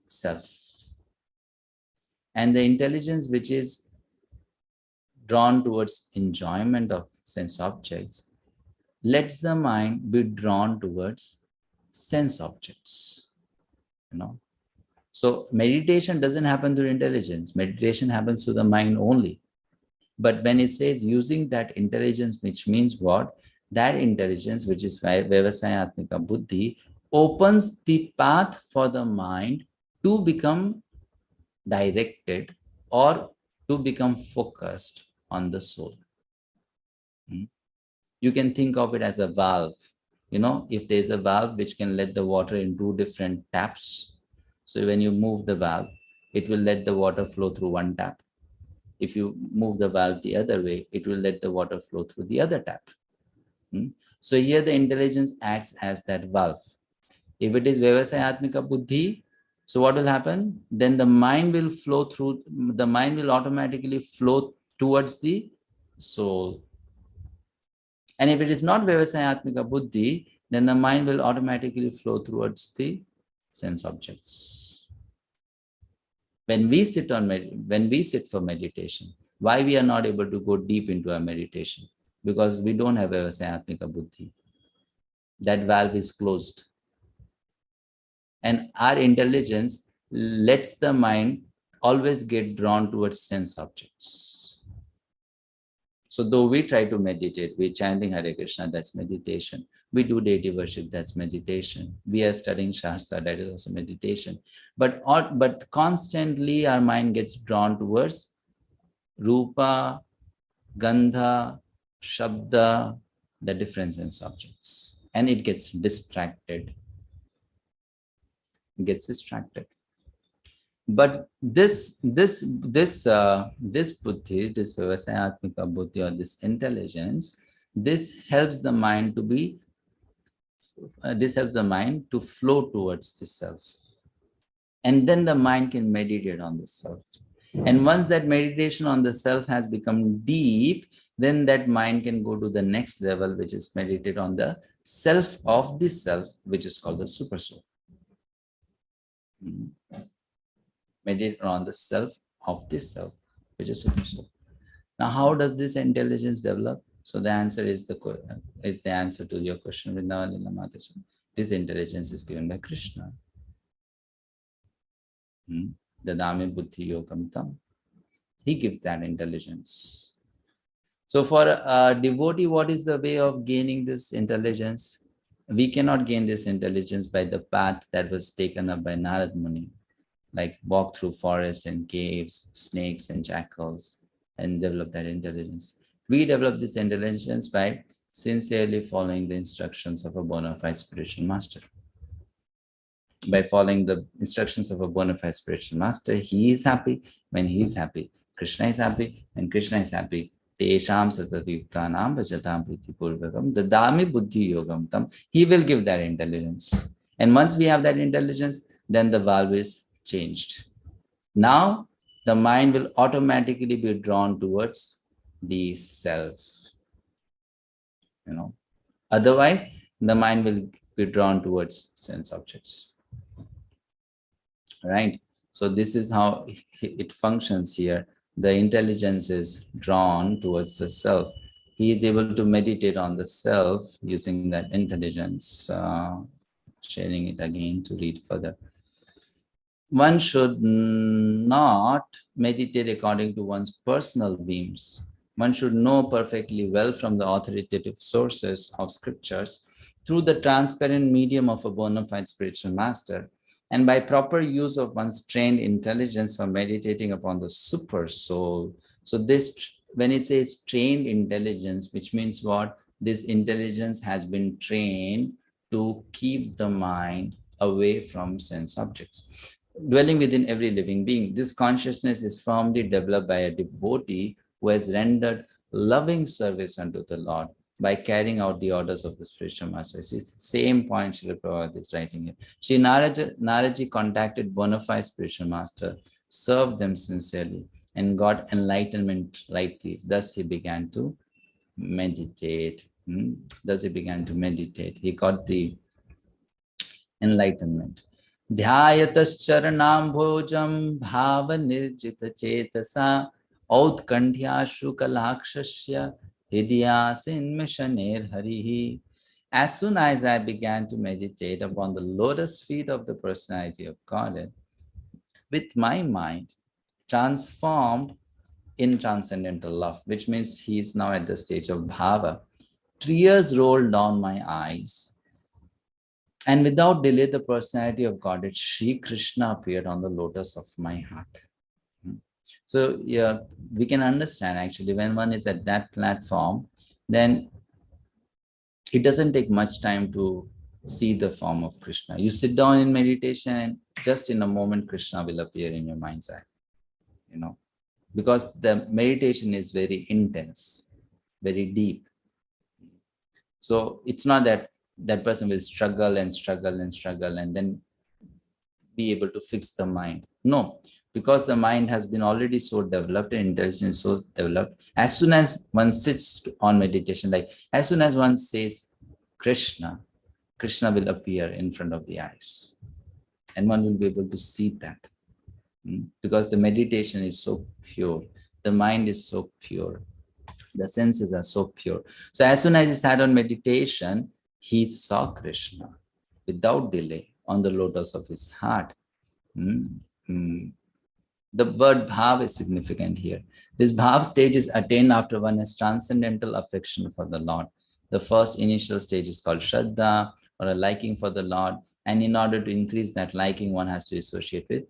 self. And the intelligence which is drawn towards enjoyment of sense objects lets the mind be drawn towards sense objects. So meditation doesn't happen through intelligence. Meditation happens through the mind only. But when it says using that intelligence, which means what? That intelligence, which is Vyavasayatmika Buddhi, opens the path for the mind to become directed or to become focused on the soul. You can think of it as a valve. If there's a valve which can let the water in two different taps, so when you move the valve, it will let the water flow through one tap. If you move the valve the other way, it will let the water flow through the other tap. So here the intelligence acts as that valve. If it is Vyavasayatmika Buddhi, so what will happen? Then the mind will flow through, the mind will automatically flow towards the soul. And if it is not Vyavasayatmika Buddhi, then the mind will automatically flow towards the sense objects. When we sit for meditation, why we are not able to go deep into our meditation? Because we don't have Vyavasayatmika Buddhi. That valve is closed. And our intelligence lets the mind always get drawn towards sense objects. So though we try to meditate, we're chanting Hare Krishna, that's meditation. We do deity worship, that's meditation. We are studying Shastra, that is also meditation. But constantly our mind gets drawn towards Rupa, Gandha, Shabda, the different sense objects. And it gets distracted. It gets distracted. But this Buddhi, this Vyavasayatmika Buddhi, or this intelligence, this helps the mind to flow towards the self. And then the mind can meditate on the self. And once that meditation on the self has become deep, then that mind can go to the next level, which is meditate on the self of the self, which is called the super soul. Meditate on the self of this self, which is super soul. Now, how does this intelligence develop? So the answer is the answer to your question, Vrindavanila Mataji. This intelligence is given by Krishna. Dadami Buddhi Yogam Tam. He gives that intelligence. So for a devotee, what is the way of gaining this intelligence? We cannot gain this intelligence by the path that was taken up by Narad Muni, like walk through forests and caves, snakes and jackals, and develop that intelligence. We develop this intelligence by sincerely following the instructions of a bona fide spiritual master. By following the instructions of a bona fide spiritual master, he is happy. When he is happy, Krishna is happy. When Krishna is happy, Tesham Satadhyuktanam Vajatam Priti Purvakam Dadami Buddhi Yogam Tam. He will give that intelligence. And once we have that intelligence, then the valve is changed. Now, the mind will automatically be drawn towards the self. Otherwise, the mind will be drawn towards sense objects. Right? So this is how it functions here. The intelligence is drawn towards the self. He is able to meditate on the self using that intelligence. Sharing it again to read further. One should not meditate according to one's personal beams. One should know perfectly well from the authoritative sources of scriptures through the transparent medium of a bona fide spiritual master, and by proper use of one's trained intelligence for meditating upon the super soul. So this, when it says trained intelligence, which means what? This intelligence has been trained to keep the mind away from sense objects, dwelling within every living being. This consciousness is firmly developed by a devotee who has rendered loving service unto the Lord by carrying out the orders of the spiritual master. It's the same point Srila Prabhupada is writing here. Sri Naraji contacted bona fide spiritual master, served them sincerely, and got enlightenment rightly. Thus he began to meditate. Thus he began to meditate. He got the enlightenment. Dhyatascharanambhojam bhava nirjita chetasa outkandyashu kalakshasya hidyasin mishaner harihi. As soon as I began to meditate upon the lotus feet of the personality of Godhead, with my mind transformed in transcendental love, which means he is now at the stage of bhava, tears rolled down my eyes. And without delay, the personality of Godhead, Sri Krishna, appeared on the lotus of my heart. So yeah, we can understand actually when one is at that platform, then it doesn't take much time to see the form of Krishna. You sit down in meditation and just in a moment, Krishna will appear in your mind's eye, because the meditation is very intense, very deep. So it's not that that person will struggle and struggle and struggle and then be able to fix the mind. No, because the mind has been already so developed and intelligence so developed. As soon as one sits on meditation, like as soon as one says Krishna, Krishna will appear in front of the eyes. And one will be able to see that. Because the meditation is so pure. The mind is so pure. The senses are so pure. So as soon as he sat on meditation, he saw Krishna without delay on the lotus of his heart. The word bhav is significant here. This bhav stage is attained after one has transcendental affection for the Lord. The first initial stage is called Shraddha, or a liking for the Lord. And in order to increase that liking, one has to associate with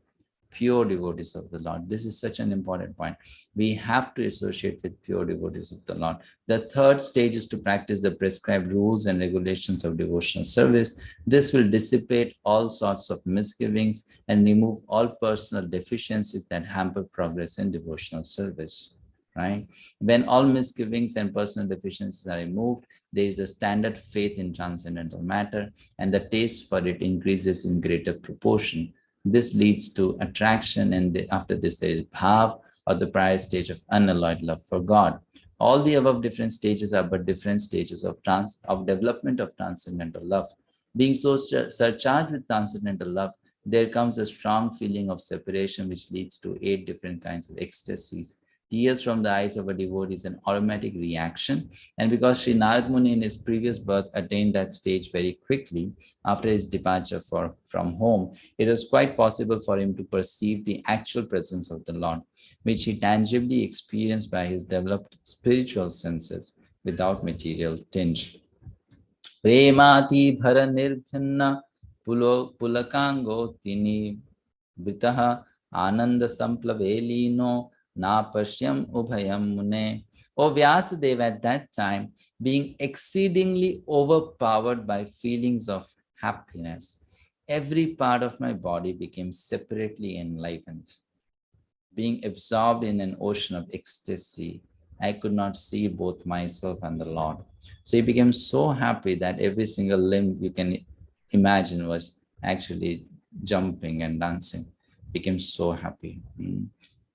pure devotees of the Lord. This is such an important point. We have to associate with pure devotees of the Lord. The third stage is to practice the prescribed rules and regulations of devotional service. This will dissipate all sorts of misgivings and remove all personal deficiencies that hamper progress in devotional service. Right? When all misgivings and personal deficiencies are removed, there is a standard faith in transcendental matter, and the taste for it increases in greater proportion. This leads to attraction, and after this there is bhav, or the prior stage of unalloyed love for God. All the above different stages are but different stages of development of transcendental love. Being so surcharged with transcendental love, there comes a strong feeling of separation, which leads to 8 different kinds of ecstasies. Tears from the eyes of a devotee is an automatic reaction, and because Sri Narad Muni in his previous birth attained that stage very quickly after his departure from home, it was quite possible for him to perceive the actual presence of the Lord, which he tangibly experienced by his developed spiritual senses without material tinge. Premati bhara nirbhinna pulakango tini vitaha ananda samplavelino na pashyam ubhayam mune. O Vyasadeva, at that time, being exceedingly overpowered by feelings of happiness, every part of my body became separately enlivened. Being absorbed in an ocean of ecstasy, I could not see both myself and the Lord. So he became so happy that every single limb you can imagine was actually jumping and dancing. Became so happy.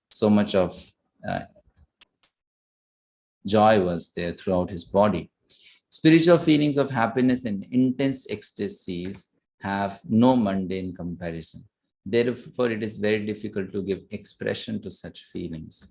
So much of joy was there throughout his body. Spiritual feelings of happiness and intense ecstasies have no mundane comparison. Therefore, it is very difficult to give expression to such feelings.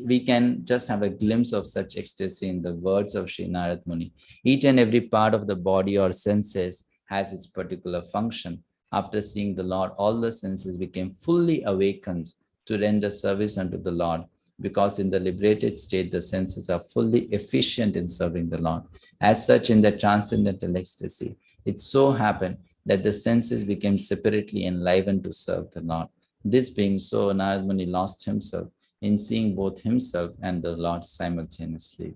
We can just have a glimpse of such ecstasy in the words of Sri Narad Muni. Each and every part of the body or senses has its particular function. After seeing the Lord, all the senses became fully awakened to render service unto the Lord, because in the liberated state, the senses are fully efficient in serving the Lord. As such, in the transcendental ecstasy, it so happened that the senses became separately enlivened to serve the Lord. This being so, Narad Muni lost himself in seeing both himself and the Lord simultaneously.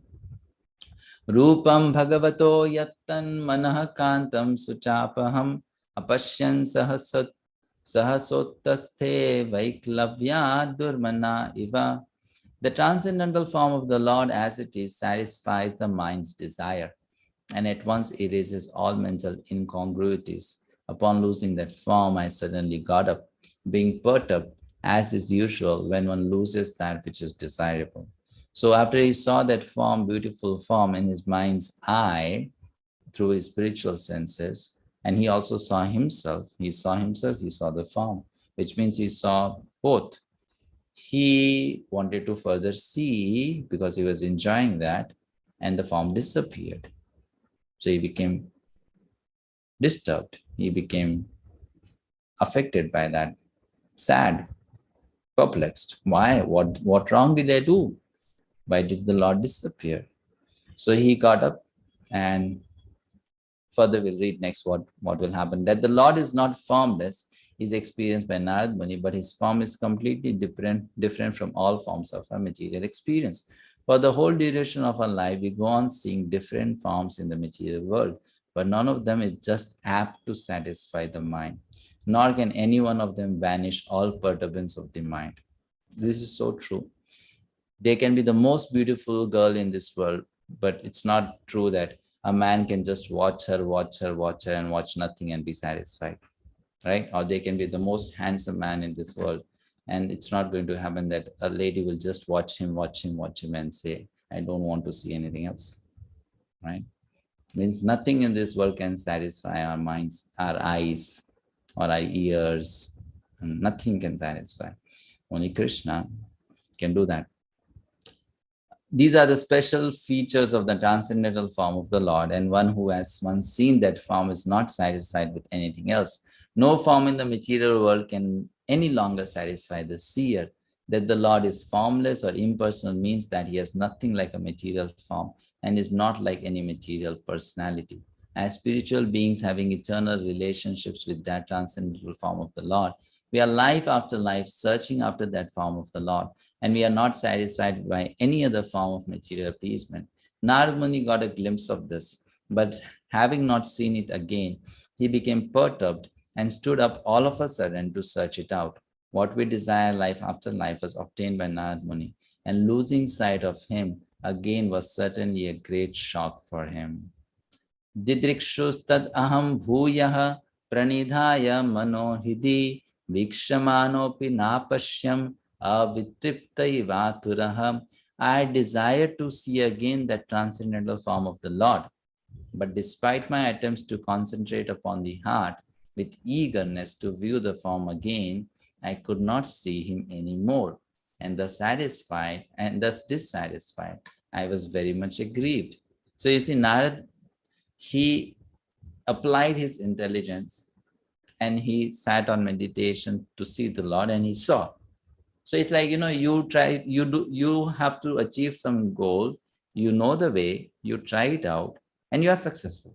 Rupam bhagavato yattan manah kantam suchapaham apashyan sahasottasthe vaiklavya durmana iva. The transcendental form of the Lord as it is satisfies the mind's desire and at once erases all mental incongruities. Upon losing that form, I suddenly got up, being perturbed, as is usual when one loses that which is desirable. So after he saw that form, beautiful form in his mind's eye through his spiritual senses, and he also saw himself, he saw the form, which means he saw both. He wanted to further see because he was enjoying that, and the form disappeared. So he became disturbed. He became affected by that, sad, perplexed. Why? What wrong did I do? Why did the Lord disappear? So he got up, and further we'll read next what will happen. That the Lord is not formless is experienced by Narad Muni, but his form is completely different from all forms of our material experience. For the whole duration of our life, we go on seeing different forms in the material world, but none of them is just apt to satisfy the mind, nor can any one of them banish all perturbance of the mind. This is so true. They can be the most beautiful girl in this world, but it's not true that a man can just watch her, and watch nothing and be satisfied, right? Or they can be the most handsome man in this world, and it's not going to happen that a lady will just watch him and say, I don't want to see anything else, right? Means nothing in this world can satisfy our minds, our eyes, or our ears. Nothing can satisfy. Only Krishna can do that. These are the special features of the transcendental form of the Lord, and one who has once seen that form is not satisfied with anything else. No form in the material world can any longer satisfy the seer. That the Lord is formless or impersonal means that he has nothing like a material form and is not like any material personality. As spiritual beings having eternal relationships with that transcendental form of the Lord, we are life after life searching after that form of the Lord, and we are not satisfied by any other form of material appeasement. Narad Muni got a glimpse of this, but having not seen it again, he became perturbed and stood up all of a sudden to search it out. What we desire life after life was obtained by Narad Muni, and losing sight of him again was certainly a great shock for him. Didrikshustad aham bhuyah pranidhaya manohidi vikshamanopi napashyam avitriptaivaturaha. I desire to see again that transcendental form of the Lord, but despite my attempts to concentrate upon the heart with eagerness to view the form again, I could not see him anymore, and thus dissatisfied, I was very much aggrieved. So you see, Narad, he applied his intelligence and he sat on meditation to see the Lord, and he saw. So it's like, you have to achieve some goal, you know the way, you try it out, and you are successful.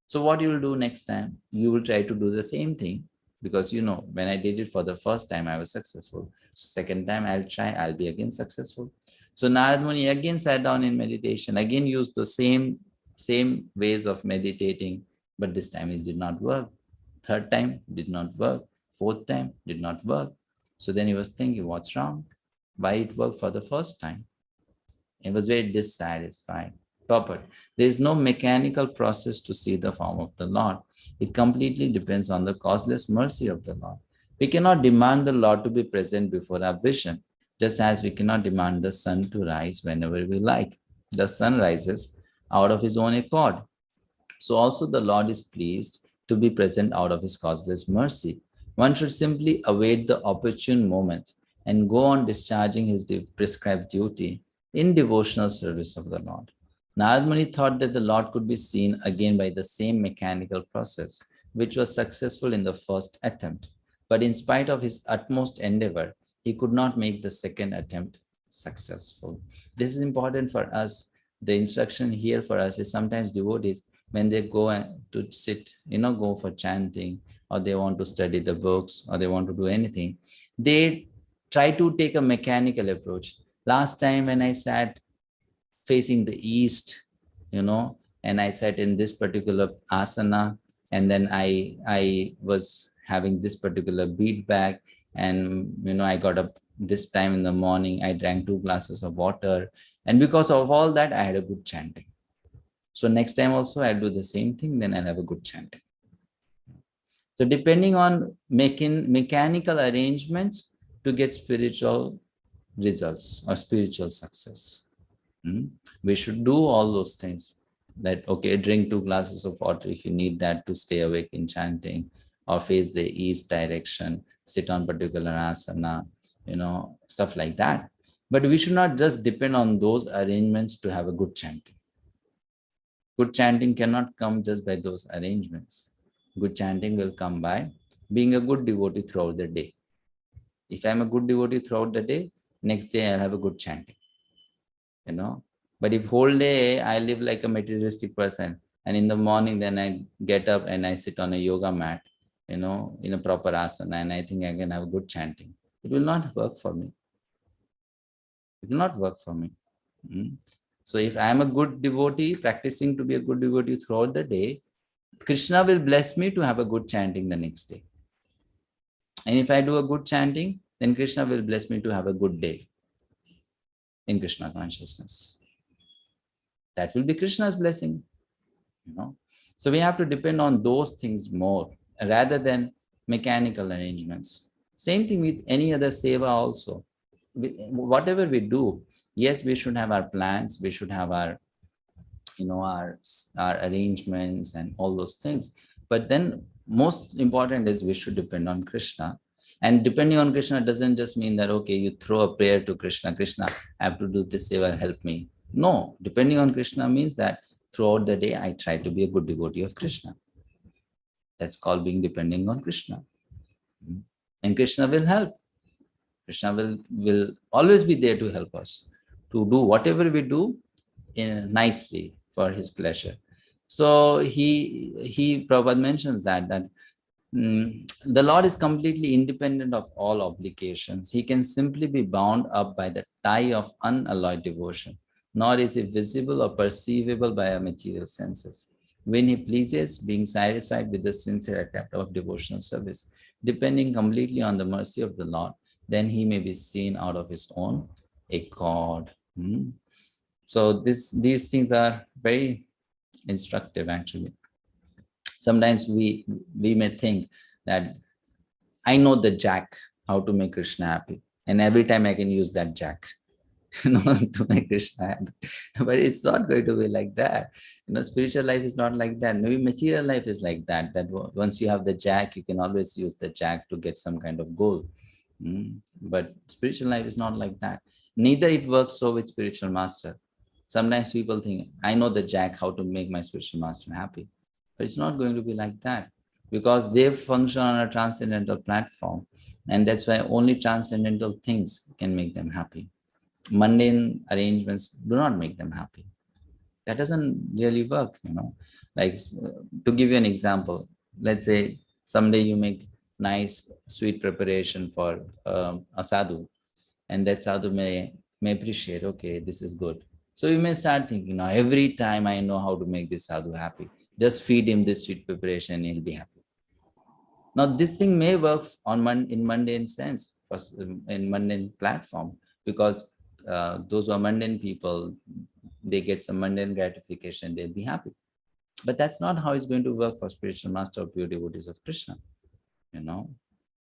So what you will do next time? You will try to do the same thing, because when I did it for the first time, I was successful. So second time I'll try, I'll be again successful. So Narad Muni again sat down in meditation, again used the same ways of meditating, but this time it did not work. Third time did not work. Fourth time did not work. So then he was thinking, what's wrong? Why it worked for the first time? He was very dissatisfied. There is no mechanical process to see the form of the Lord. It completely depends on the causeless mercy of the Lord. We cannot demand the Lord to be present before our vision, just as we cannot demand the sun to rise whenever we like. The sun rises out of his own accord. So also the Lord is pleased to be present out of his causeless mercy. One should simply await the opportune moment and go on discharging his prescribed duty in devotional service of the Lord. Narad Muni thought that the Lord could be seen again by the same mechanical process, which was successful in the first attempt. But in spite of his utmost endeavor, he could not make the second attempt successful. This is important for us. The instruction here for us is sometimes devotees, when they go to sit, go for chanting, or they want to study the books, or they want to do anything, they try to take a mechanical approach. Last time when I sat facing the east, and I sat in this particular asana, and then I was having this particular beat back, and I got up this time in the morning, I drank 2 glasses of water, and because of all that, I had a good chanting. So next time also I'll do the same thing, then I'll have a good chanting. So depending on making mechanical arrangements to get spiritual results or spiritual success. We should do all those things. That, okay, drink 2 glasses of water if you need that to stay awake in chanting, or face the east direction, sit on particular asana, stuff like that. But we should not just depend on those arrangements to have a good chanting. Good chanting cannot come just by those arrangements. Good chanting will come by being a good devotee throughout the day. If I'm a good devotee throughout the day, next day I'll have a good chanting. But if whole day I live like a materialistic person, and in the morning then I get up and I sit on a yoga mat, in a proper asana, and I think I can have a good chanting, it will not work for me. It will not work for me. So if I am a good devotee, practicing to be a good devotee throughout the day, Krishna will bless me to have a good chanting the next day. And if I do a good chanting, then Krishna will bless me to have a good day in Krishna consciousness. That will be Krishna's blessing. So we have to depend on those things more rather than mechanical arrangements. Same thing with any other seva also. Whatever we do, yes, we should have our plans, we should have our arrangements and all those things. But then most important is we should depend on Krishna. And depending on Krishna doesn't just mean that, okay, you throw a prayer to Krishna, Krishna, I have to do this seva, help me. No, depending on Krishna means that throughout the day, I try to be a good devotee of Krishna. That's called being depending on Krishna. And Krishna will help. Krishna will always be there to help us to do whatever we do nicely for his pleasure. So Prabhupada mentions that the Lord is completely independent of all obligations. He can simply be bound up by the tie of unalloyed devotion, nor is he visible or perceivable by our material senses. When he pleases, being satisfied with the sincere attempt of devotional service, depending completely on the mercy of the Lord, then he may be seen out of his own accord. So these things are very instructive, actually. Sometimes we may think that I know the jack, how to make Krishna happy, and every time I can use that jack to make Krishna happy. But it's not going to be like that. Spiritual life is not like that. Maybe material life is like that, that once you have the jack, you can always use the jack to get some kind of goal. But spiritual life is not like that. Neither it works so with spiritual master. Sometimes people think, I know the jack, how to make my spiritual master happy. But it's not going to be like that, because they function on a transcendental platform. And that's why only transcendental things can make them happy. Mundane arrangements do not make them happy. That doesn't really work, Like, to give you an example, let's say someday you make nice sweet preparation for a sadhu, and that sadhu may appreciate, okay, this is good. So you may start thinking, now every time I know how to make this sadhu happy, just feed him this sweet preparation and he'll be happy. Now this thing may work in mundane sense, in mundane platform, because those who are mundane people, they get some mundane gratification, they'll be happy. But that's not how it's going to work for spiritual master or pure devotees of Krishna.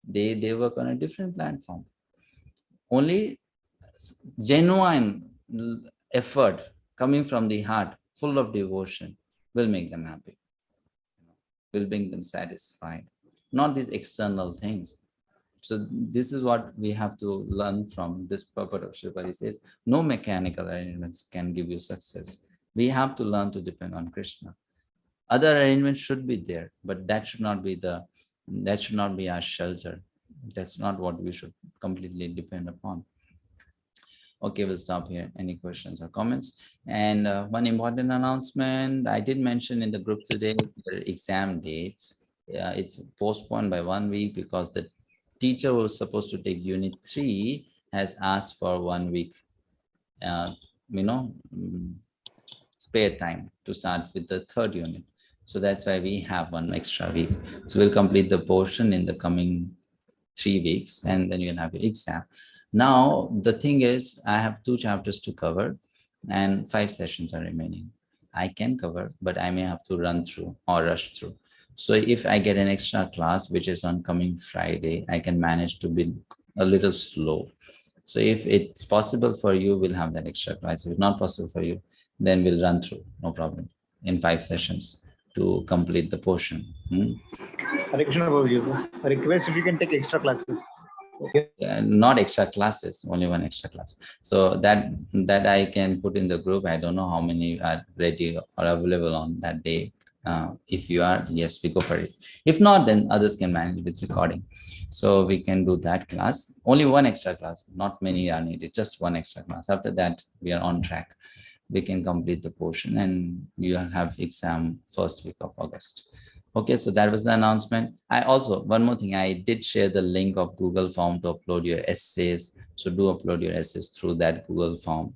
They work on a different platform. Only genuine effort coming from the heart, full of devotion, will make them happy. will bring them satisfied, not these external things. So this is what we have to learn from this purport of Sripad. He says, no mechanical arrangements can give you success. We have to learn to depend on Krishna. Other arrangements should be there, but that should not be our shelter. That's not what we should completely depend upon. Okay, we'll stop here. Any questions or comments? And one important announcement, I did mention in the group today, the exam dates. It's postponed by 1 week because the teacher who was supposed to take unit 3 has asked for 1 week, spare time to start with the 3rd unit. So that's why we have 1 extra week. So we'll complete the portion in the coming 3 weeks, and then you'll have your exam. Now, the thing is, I have 2 chapters to cover and 5 sessions are remaining. I can cover, but I may have to run through or rush through. So if I get an extra class, which is on coming Friday, I can manage to be a little slow. So if it's possible for you, we'll have that extra class. If it's not possible for you, then we'll run through, no problem, in 5 sessions to complete the portion. Hare Krishna, Prabhuji. I request if you can take extra classes. Okay. Not extra classes, only 1 extra class. So that I can put in the group. I don't know how many are ready or available on that day. If you are, yes, we go for it. If not, then others can manage with recording. So we can do that class. Only 1 extra class, not many are needed, just 1 extra class. After that, we are on track. We can complete the portion and you have exam 1st week of August. Okay, so that was the announcement. I also, one more thing, I did share the link of Google form to upload your essays. So do upload your essays through that Google form.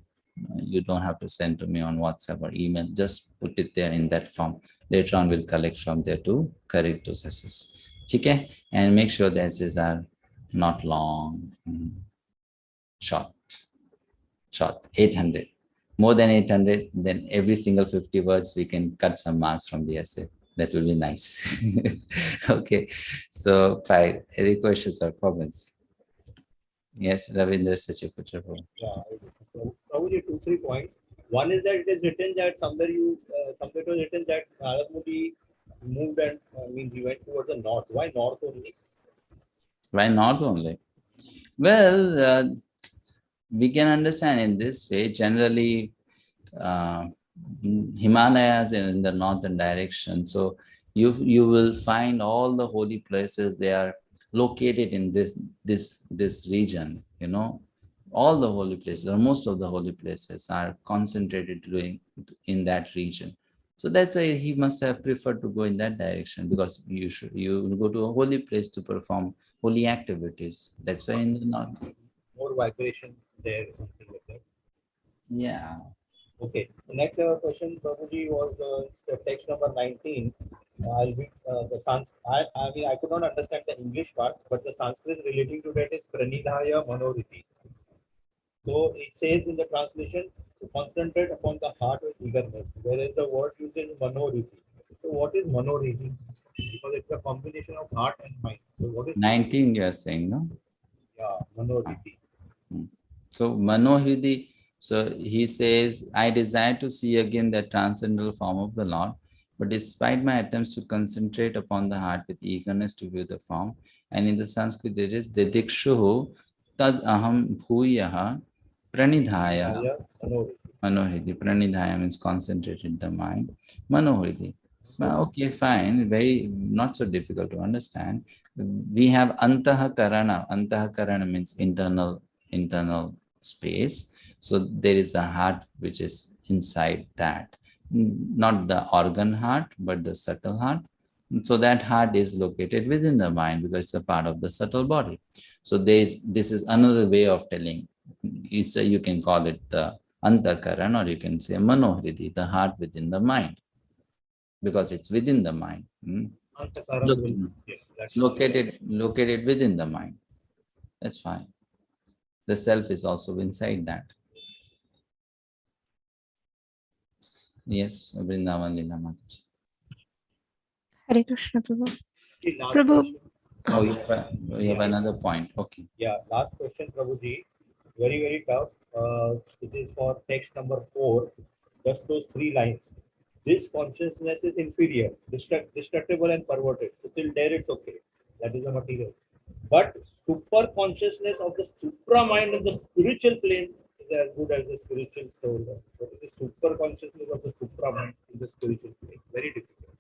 You don't have to send to me on WhatsApp or email, just put it there in that form. Later on, we'll collect from there to correct those essays. Okay, and make sure the essays are not long, short, 800. More than 800, then every single 50 words, we can cut some marks from the essay. That will be nice. Okay, so 5. Any questions or comments? Yes, Ravindra Sachiputra. Yeah, so probably 2-3 points. One is that it is written that somewhere it was written that Narad Muni moved and he went towards the north. Why north only? Why not only? Well, we can understand in this way. Generally, Himalayas in the northern direction. So you will find all the holy places. They are located in this region. All the holy places, or most of the holy places, are concentrated in that region. So that's why he must have preferred to go in that direction, because you go to a holy place to perform holy activities. That's why in the north. More vibration there, something like that. Yeah. Okay. The next question, Prabhuji, was text number 19. I'll read the Sanskrit. I mean, I could not understand the English part, but the Sanskrit relating to that is Pranidhaya Manoriti. So it says in the translation to concentrate upon the heart with eagerness, whereas the word used is Manoriti. So what is Manoriti? Because it's a combination of heart and mind. So what is 19 you are saying, no? Yeah, Manoriti. So Manohridi, so he says, I desire to see again the transcendental form of the Lord, but despite my attempts to concentrate upon the heart with eagerness to view the form, and in the Sanskrit it is Didikshuhu tad aham bhuyaha pranidhaya manohridi. Pranidhaya means concentrated the mind. Manohridi. Okay, fine. Very not so difficult to understand. We have antaha karana. Antaha karana means internal space. So there is a heart which is inside that, not the organ heart, but the subtle heart. So that heart is located within the mind because it's a part of the subtle body. So this is another way of telling. You can call it the antakaran, or you can say manohridi, the heart within the mind, because it's within the mind. It's located within the mind. That's fine. The self is also inside that. Yes, Vrindavan Lila Mataji. Hare Krishna, Prabhu. Last Prabhu. question. Oh, you have another point. Okay. Yeah, last question, Prabhuji. Very, very tough. It is for text number 4. Just those 3 lines. this consciousness is inferior, destructible and perverted. So till there it's okay. That is the material. But super consciousness of the supra mind in the spiritual plane is as good as the spiritual soul. What is the super consciousness of the supra mind in the spiritual plane? Very difficult.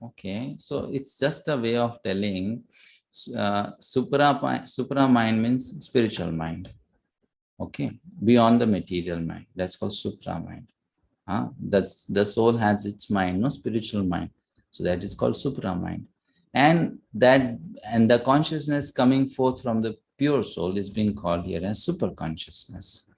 Okay, so it's just a way of telling supra mind means spiritual mind. Okay, beyond the material mind. That's called supra mind. That's the soul has its mind, no spiritual mind. So that is called supra mind. And the consciousness coming forth from the pure soul is being called here as super consciousness.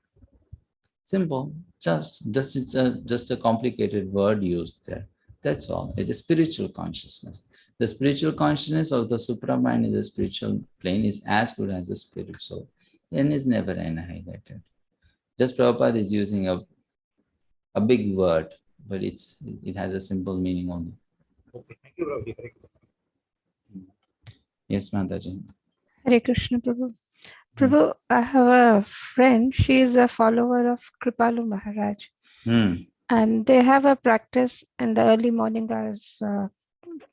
Simple, just it's just a complicated word used there. That's all. It is spiritual consciousness. The spiritual consciousness of the supra mind in the spiritual plane is as good as the spirit soul and is never annihilated. Just Prabhupada is using a big word, but it has a simple meaning only. Okay, thank you, Ravi. Yes, Mataji. Hare Krishna, Prabhu. Prabhu, I have a friend. She is a follower of Kripalu Maharaj. And they have a practice in the early morning hours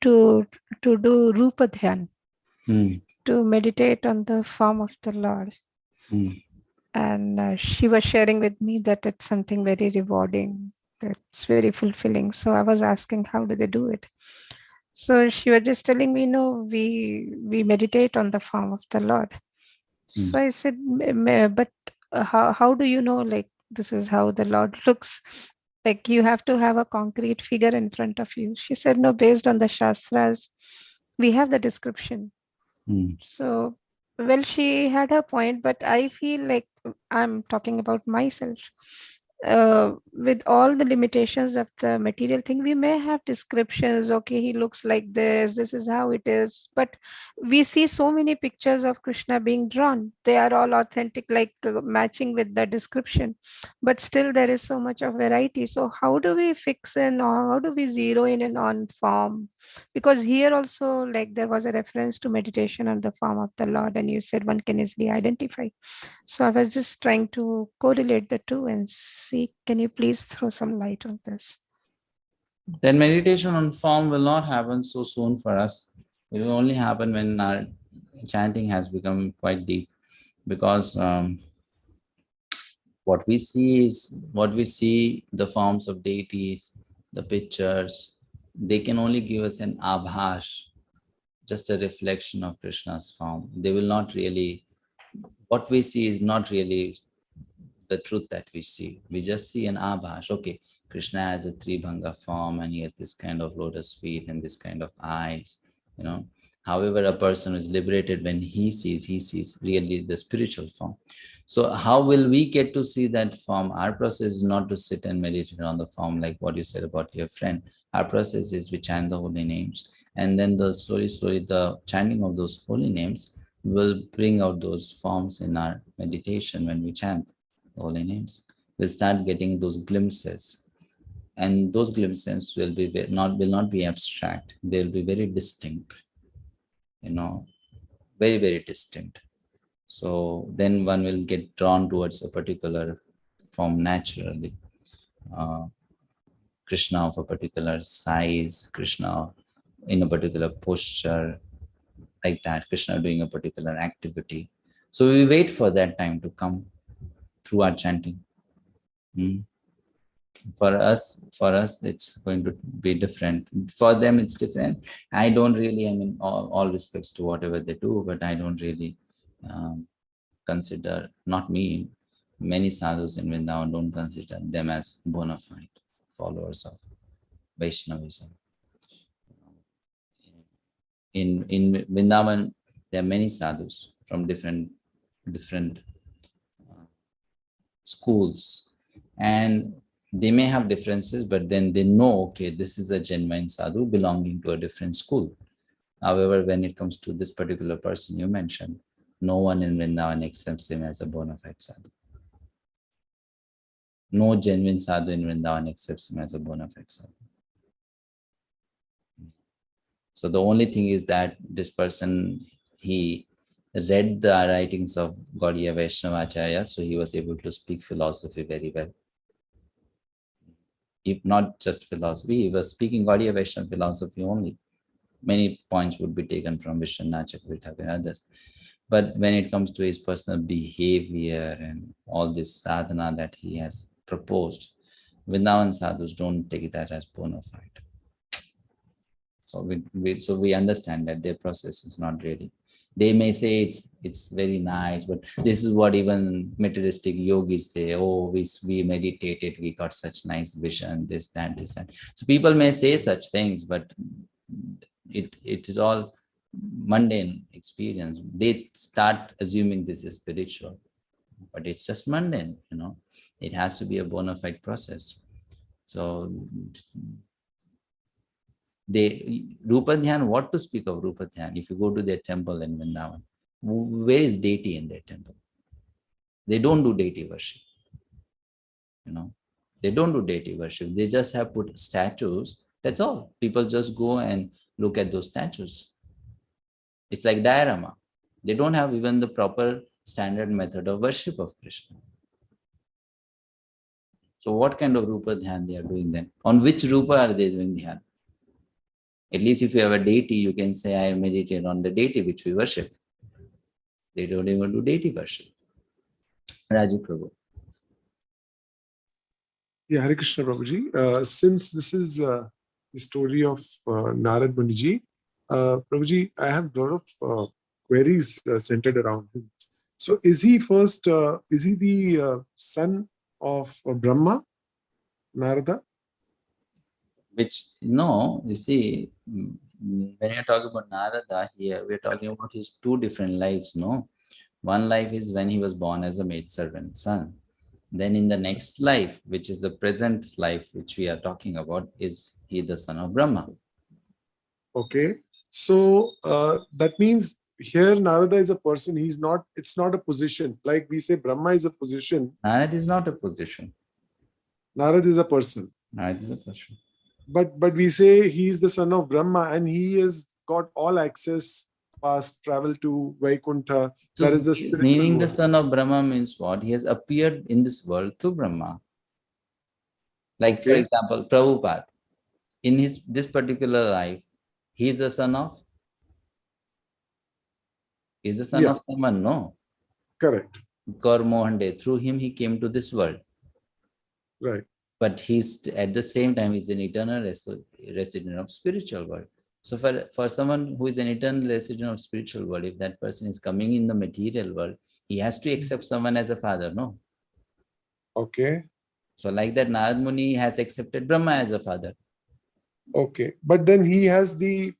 to do Rupa Dhyan, to meditate on the form of the Lord. And she was sharing with me that it's something very rewarding. It's very fulfilling. So I was asking, how do they do it? So she was just telling me, no, we meditate on the form of the Lord. So I said, but how do you know, like, this is how the Lord looks? Like, you have to have a concrete figure in front of you. She said, no, based on the Shastras, we have the description. So, well, she had her point, but I feel like I'm talking about myself. With all the limitations of the material thing, we may have descriptions. Okay, he looks like this is how it is. But we see so many pictures of Krishna being drawn. They are all authentic, like matching with the description. But still, there is so much of variety. So how do we fix in, or how do we zero in on form? Because here also, like, there was a reference to meditation on the form of the Lord, and you said one can easily identify. So I was just trying to correlate the two and see, can you please throw some light on this? Then meditation on form will not happen so soon for us. It will only happen when our chanting has become quite deep, because what we see, the forms of deities, the pictures, they can only give us an abhash, just a reflection of Krishna's form. They will not really, what we see is not really the truth that we see. We just see an abhash. Okay, Krishna has a Tribhanga form and he has this kind of lotus feet and this kind of eyes, you know. However, a person is liberated when he sees really the spiritual form. So how will we get to see that form? Our process is not to sit and meditate on the form like what you said about your friend. Our process is we chant the holy names, and then slowly the chanting of those holy names will bring out those forms in our meditation. When we chant holy names, we'll start getting those glimpses, and those glimpses will not be abstract. They'll be very distinct, you know, very, very distinct. So then one will get drawn towards a particular form naturally. Krishna of a particular size, Krishna in a particular posture, like that, Krishna doing a particular activity. So we wait for that time to come through our chanting. For us, it's going to be different. For them, it's different. I don't really, I mean, all respects to whatever they do, but I don't really consider, not me, many sadhus in Vrindavan don't consider them as bona fide followers of Vaishnavism. In Vrindavan, there are many sadhus from different schools, and they may have differences, but then they know, okay, this is a genuine sadhu belonging to a different school. However, when it comes to this particular person you mentioned, no one in Vrindavan accepts him as a bona fide sadhu. No genuine sadhu in Vrindavan accepts him as a bona fide sadhu. So the only thing is that this person, he read the writings of Gaudiya Vaishnava Acharya, so he was able to speak philosophy very well. if not just philosophy, he was speaking Gaudiya Vaishnava philosophy only. Many points would be taken from Vishwanath Chakravarti and others. But when it comes to his personal behavior and all this sadhana that he has proposed, Vrindavan sadhus don't take that as bona fide. So we understand that their process is not really. They may say it's very nice, but this is what even materialistic yogis say. Oh, we meditated, we got such nice vision, this, that. So people may say such things, but it is all mundane experience. They start assuming this is spiritual, but it's just mundane, It has to be a bona fide process. So Rupa Dhyan, what to speak of Rupa Dhyan? If you go to their temple in Vrindavan, where is deity in their temple? They don't do deity worship. They don't do deity worship. They just have put statues. That's all. People just go and look at those statues. It's like diorama. They don't have even the proper standard method of worship of Krishna. So what kind of Rupa Dhyan they are doing then? On which Rupa are they doing Dhyan? At least if you have a deity, you can say, I meditate on the deity which we worship. They don't even do deity worship. Raju Prabhu. Yeah, Hare Krishna Prabhuji. Since this is the story of Narad Muniji, Prabhuji, I have a lot of queries centered around him. So is he the son of Brahma, Narada? You see, when you're talking about Narada here, we're talking about his two different lives, no? One life is when he was born as a maidservant son. Then in the next life, which is the present life, which we are talking about, is he the son of Brahma. Okay. So that means here Narada is a person. It's not a position. Like we say Brahma is a position. Narada is not a position. Narada is a person. Narada is a person. But we say he is the son of Brahma and he has got all access, past travel to Vaikuntha. So that is the spiritual meaning world. The son of Brahma means what? He has appeared in this world through Brahma. Like for example, Prabhupada, in this particular life, he is the son of? Is the son of someone? No. Correct. Gaur Mohan Dey. Through him, he came to this world. Right. But he's at the same time, he's an eternal resident of spiritual world. So for someone who is an eternal resident of spiritual world, if that person is coming in the material world, he has to accept someone as a father, no? Okay. So like that, Narad Muni has accepted Brahma as a father. Okay. But then he has the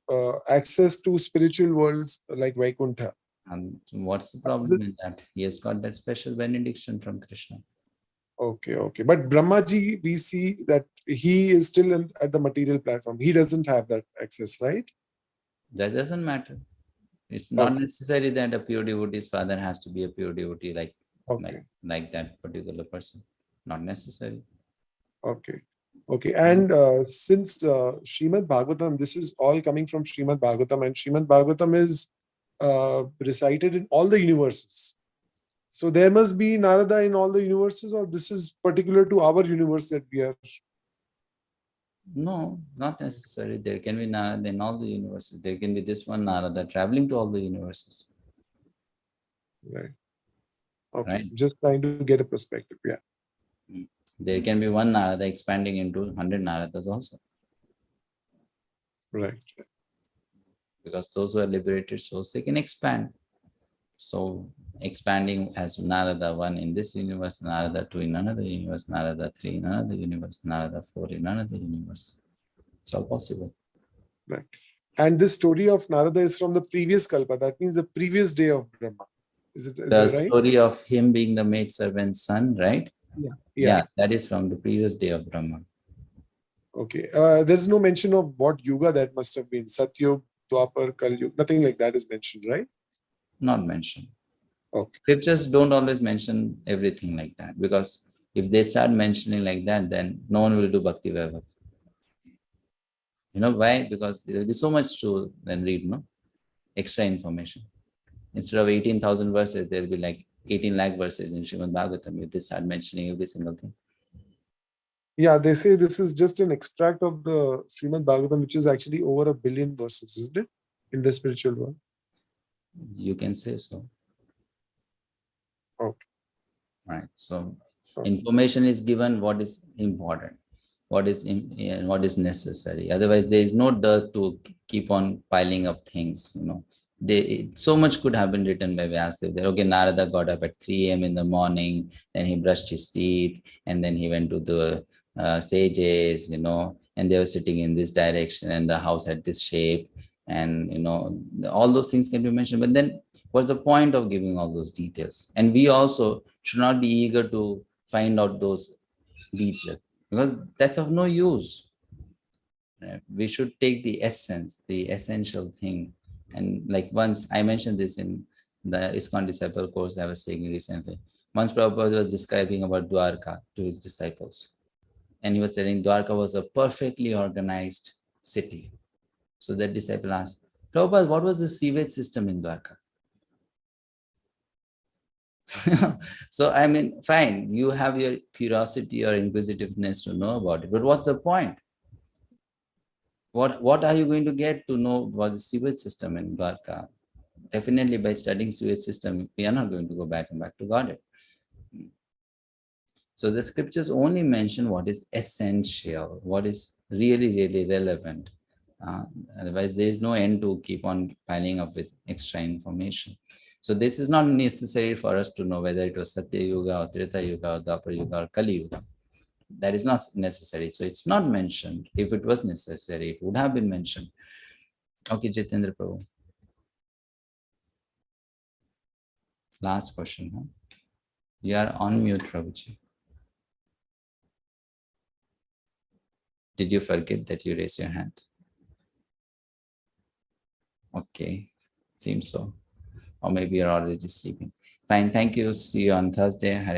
access to spiritual worlds like Vaikuntha. And what's the problem in that? He has got that special benediction from Krishna. Okay. But Brahmaji, we see that he is still at the material platform. He doesn't have that access, right? That doesn't matter. It's not necessary that a pure devotee's father has to be a pure devotee like that particular person. Not necessary. Okay. And since Srimad-bhagavatam, this is all coming from Srimad-bhagavatam, and Srimad-bhagavatam is recited in all the universes. So there must be Narada in all the universes, or this is particular to our universe that we are? No, not necessary. There can be Narada in all the universes. There can be this one Narada traveling to all the universes. Right. Okay. Right. Just trying to get a perspective. Yeah. There can be one Narada expanding into 100 Naradas also. Right. Because those who are liberated souls, they can expand. So expanding as Narada 1 in this universe, Narada 2 in another universe, Narada 3 in another universe, Narada 4 in another universe. It's all possible. Right. And this story of Narada is from the previous Kalpa. That means the previous day of Brahma. Is that right? Story of him being the maidservant's son, right? Yeah. That is from the previous day of Brahma. Okay. There's no mention of what yuga that must have been. Satyug, Dwapar, Kalyug. Nothing like that is mentioned, right? Not mentioned. Okay. Scriptures don't always mention everything like that, because if they start mentioning like that, then no one will do Bhakti-vaibhava. You know why? Because there will be so much to then read, no? Extra information. Instead of 18,000 verses, there will be like 18 lakh verses in Srimad-bhagavatam if they start mentioning every single thing. Yeah, they say this is just an extract of the Srimad-bhagavatam, which is actually over 1 billion verses, isn't it? In the spiritual world. You can say so. Okay. Right. So Okay. information is given what is important, what is what is necessary. Otherwise, there is no dearth to keep on piling up things. So much could have been written by Vyasadeva. Okay, Narada got up at 3 a.m. in the morning, then he brushed his teeth, and then he went to the sages, and they were sitting in this direction, and the house had this shape, and all those things can be mentioned. But then, what's the point of giving all those details? And we also should not be eager to find out those details because that's of no use. Right? We should take the essence, the essential thing. And like once I mentioned this in the ISKCON disciple course I was taking recently. Once Prabhupada was describing about Dwarka to his disciples. And he was telling Dwarka was a perfectly organized city. So that disciple asked, Prabhupada, what was the sewage system in Dwarka? So, I mean, fine, you have your curiosity or inquisitiveness to know about it, but what's the point? What are you going to get to know about the sewage system in Dwarka? Definitely by studying sewage system, we are not going to go back to Godhead. So the scriptures only mention what is essential, what is really, really relevant. Otherwise, there is no end to keep on piling up with extra information. So this is not necessary for us to know whether it was Satya Yuga or Treta Yuga or Dwapar Yuga or Kali Yuga. That is not necessary. So it's not mentioned. If it was necessary, it would have been mentioned. Okay, Jitendra Prabhu. Last question. Huh? You are on mute, Prabhuji. Did you forget that you raised your hand? Okay, seems so. Or maybe you're already sleeping. Fine, thank you. See you on Thursday. Hare